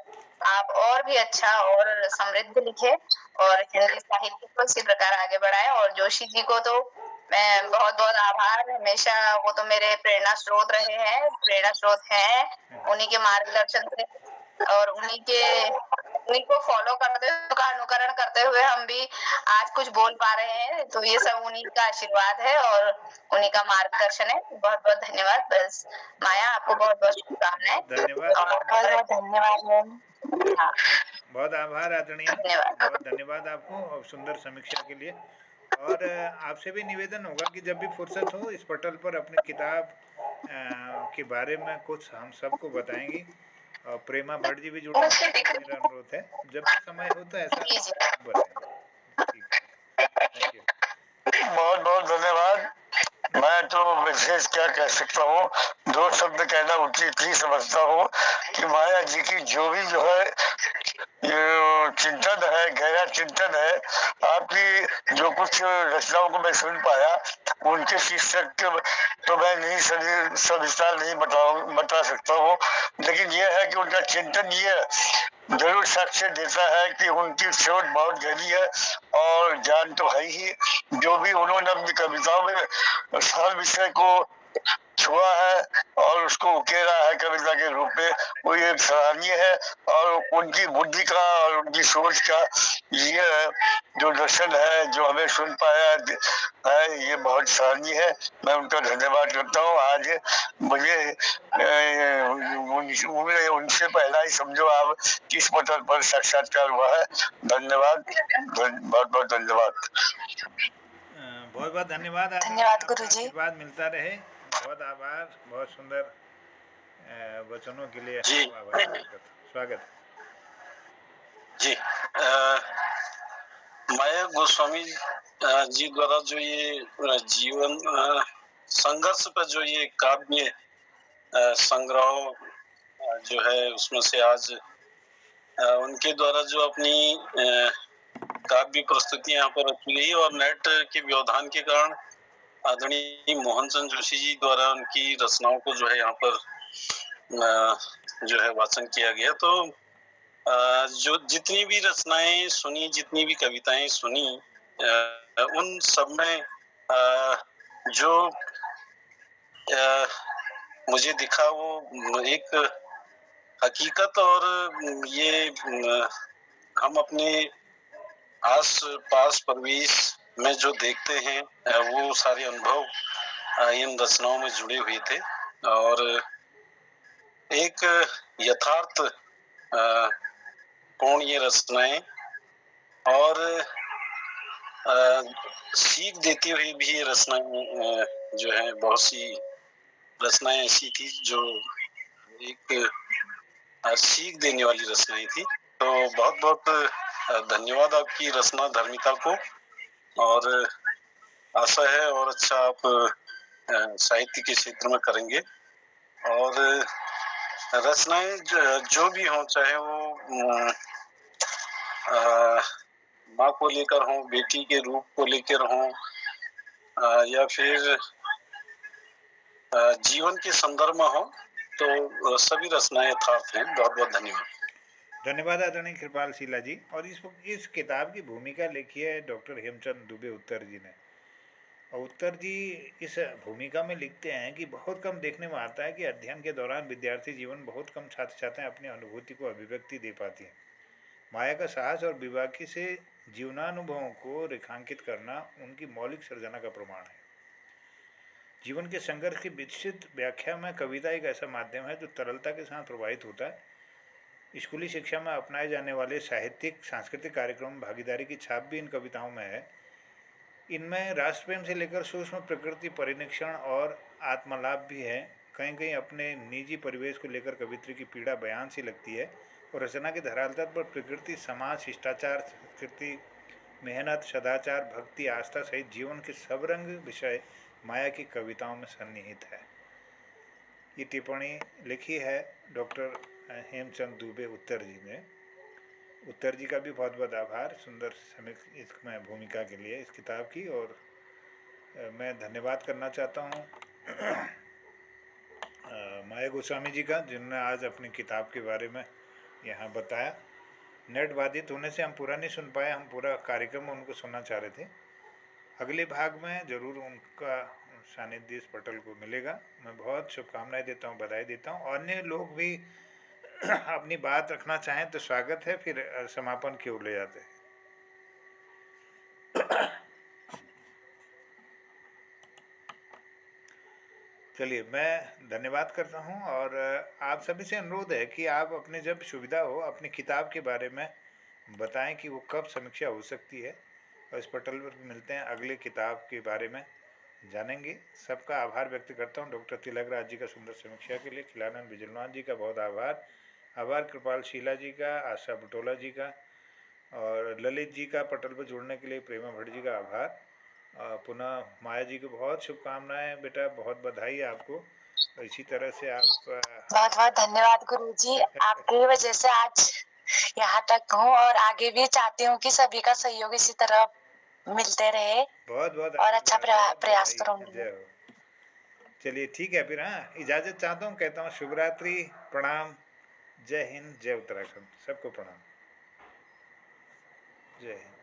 आप और भी अच्छा और समृद्ध लिखे और हिंदी साहित्य को इसी प्रकार आगे बढ़ाएं। और जोशी जी को तो मैं बहुत बहुत आभार, हमेशा वो तो मेरे प्रेरणा स्रोत रहे हैं, प्रेरणा स्रोत हैं, उन्हीं के मार्गदर्शन से और उन्हीं को फॉलो करते हुए, उनका अनुकरण करते हुए हम भी आज कुछ बोल पा रहे हैं। तो ये सब उन्हीं का आशीर्वाद है और उन्हीं का मार्गदर्शन है। बहुत बहुत धन्यवाद। बस माया, आपको बहुत बहुत शुभकामनाएं। धन्यवाद, बहुत बहुत धन्यवाद मैम। हाँ, बहुत आभार आदरणीय, धन्यवाद। बहुत धन्यवाद आपको और सुंदर समीक्षा के लिए। और आपसे भी निवेदन होगा कि जब भी फुर्सत हो इस पटल पर अपनी किताब के बारे में कुछ हम सबको बताएंगी। और प्रेमा भट्ट जी भी जुड़े, मेरा अनुरोध है जब भी समय हो तो ऐसा बताएं। ठीक है, थैंक यू। बहुत बहुत धन्यवाद। मैं तो विशेष क्या कह सकता हूँ, दो शब्द कहना उचित ही समझता हूँ कि माया जी की जो है ये चिंतन है, गहरा चिंतन है। आपकी जो कुछ रचनाओं को मैं सुन पाया, उनके शीर्षक तो मैं नहीं सविस्तार नहीं बता सकता हूँ, लेकिन ये है कि उनका चिंतन ये जरूर साक्ष्य देता है कि उनकी सोच बहुत गहरी है और ज्ञान तो है ही। जो भी उन्होंने अपनी कविताओं में हर विषय को छुआ है और उसको उकेरा है कविता के रूप में, वो ये सराहनीय है। और उनकी बुद्धि का और उनकी सोच का ये जो दर्शन है जो हमें सुन पाया है, ये बहुत सराहनीय है। मैं उनका धन्यवाद करता हूँ। आज मुझे उनसे पहला ही समझो आप किस पटल पर साक्षात्कार हुआ है। धन्यवाद, बहुत बहुत धन्यवाद। बहुत बहुत धन्यवाद। धन्यवाद गुरुजी। आशीर्वाद मिलता रहे। बहुत आभार, बहुत सुंदर वचनों के लिए जी। स्वागत। जी, माया गोस्वामी जी द्वारा जो ये जीवन संघर्ष पर जो ये काव्य संग्रह जो है उसमें से आज उनके द्वारा जो अपनी काव्य प्रस्तुतियां यहाँ पर रखी गई और नेट के व्यवधान के कारण आदरणीय मोहन चंद जोशी जी द्वारा उनकी रचनाओं को जो है यहाँ पर जो है वाचन किया गया। तो जो जितनी भी रचनाएं सुनी, जितनी भी कविताएं सुनी, उन सब में जो मुझे दिखा वो एक हकीकत और ये हम अपने आस पास परिवेश में जो देखते हैं वो सारे अनुभव इन रचनाओं में जुड़े हुए थे और एक यथार्थ पूर्ण ये रचनाएं और सीख देती हुई भी ये रचनाएं जो है, बहुत सी रचनाएं ऐसी थी जो एक सीख देने वाली रचनाएं थी। तो बहुत बहुत धन्यवाद आपकी रचना धर्मिता को और आशा है और अच्छा आप साहित्य के क्षेत्र में करेंगे और रचनाएं जो भी हों, चाहे वो माँ को लेकर हों, बेटी के रूप को लेकर हों या फिर जीवन के संदर्भ में हो, तो सभी रचनाएं यथार्थ हैं। बहुत बहुत धन्यवाद। धन्यवाद आदरणीय कृपाल शीला जी। और इस किताब की भूमिका लिखी है डॉक्टर हेमचंद दुबे उत्तर जी ने। और उत्तर जी इस भूमिका में लिखते हैं कि बहुत कम देखने में आता है कि अध्ययन के दौरान विद्यार्थी जीवन बहुत कम छात्र छात्राएं अपनी अनुभूति को अभिव्यक्ति दे पाती हैं। माया का साहस और विवाकी से जीवनानुभवों को रेखांकित करना उनकी मौलिक सृजना का प्रमाण है। जीवन के संघर्ष की विस्तृत व्याख्या में कविता एक ऐसा माध्यम है जो तरलता के साथ प्रवाहित होता है। स्कूली शिक्षा में अपनाए जाने वाले साहित्यिक सांस्कृतिक कार्यक्रम भागीदारी की छाप भी इन कविताओं में है। इनमें राष्ट्रप्रेम से लेकर सूक्ष्म प्रकृति परिनिरीक्षण और आत्मलाभ भी है। कहीं कहीं अपने निजी परिवेश को लेकर कवित्री की पीड़ा बयान सी लगती है और रचना के धरातल पर प्रकृति, समाज, शिष्टाचार, संस्कृति, मेहनत, सदाचार, भक्ति, आस्था सहित जीवन के सब रंग विषय माया की कविताओं में सन्निहित है। ये टिप्पणी लिखी है डॉक्टर हेमचंद दुबे उत्तर जी ने। उत्तर जी का भी बहुत बहुत आभार सुंदर इसमें भूमिका के लिए इस किताब की। और मैं धन्यवाद करना चाहता हूँ माया गोस्वामी जी का, जिन्होंने आज अपनी किताब के बारे में यहाँ बताया। नेट बाधित होने से हम पूरा नहीं सुन पाए, हम पूरा कार्यक्रम उनको सुनना चाह रहे थे। अगले भाग में ज़रूर उनका सानिध्य इस पटल को मिलेगा। मैं बहुत शुभकामनाएं देता हूँ, बधाई देता हूँ। अन्य लोग भी अपनी बात रखना चाहें तो स्वागत है, फिर समापन की ओर ले जाते हैं। चलिए, मैं धन्यवाद करता हूँ और आप सभी से अनुरोध है कि आप अपने जब सुविधा हो अपनी किताब के बारे में बताएं कि वो कब समीक्षा हो सकती है, और इस पटल पर मिलते हैं, अगले किताब के बारे में जानेंगे। सबका आभार व्यक्त करता हूँ। डॉक्टर तिलक राज जी का सुंदर समीक्षा के लिए, खिलानंद विजयनाथ जी का बहुत आभार, कृपाल शीला जी का, आशा बुटोला जी का, और ललित जी का पटल पर जुड़ने के लिए प्रेमा भट्ट जी का आभार। पुनः माया जी को बहुत शुभकामनाएं बेटा, बहुत बधाई आपको। इसी तरह से आप बहुत बहुत धन्यवाद गुरुजी, आपकी वजह से आज यहाँ तक हूँ और आगे भी चाहती हूँ कि सभी का सहयोग इसी तरह मिलते रहे। बहुत बहुत और अच्छा प्रयास करूंगी। जय हो। चलिए ठीक है, फिर हाँ इजाजत चाहता हूँ, कहता हूँ शुभ रात्रि, प्रणाम, जय हिंद, जय उत्तराखंड, सबको प्रणाम, जय हिंद।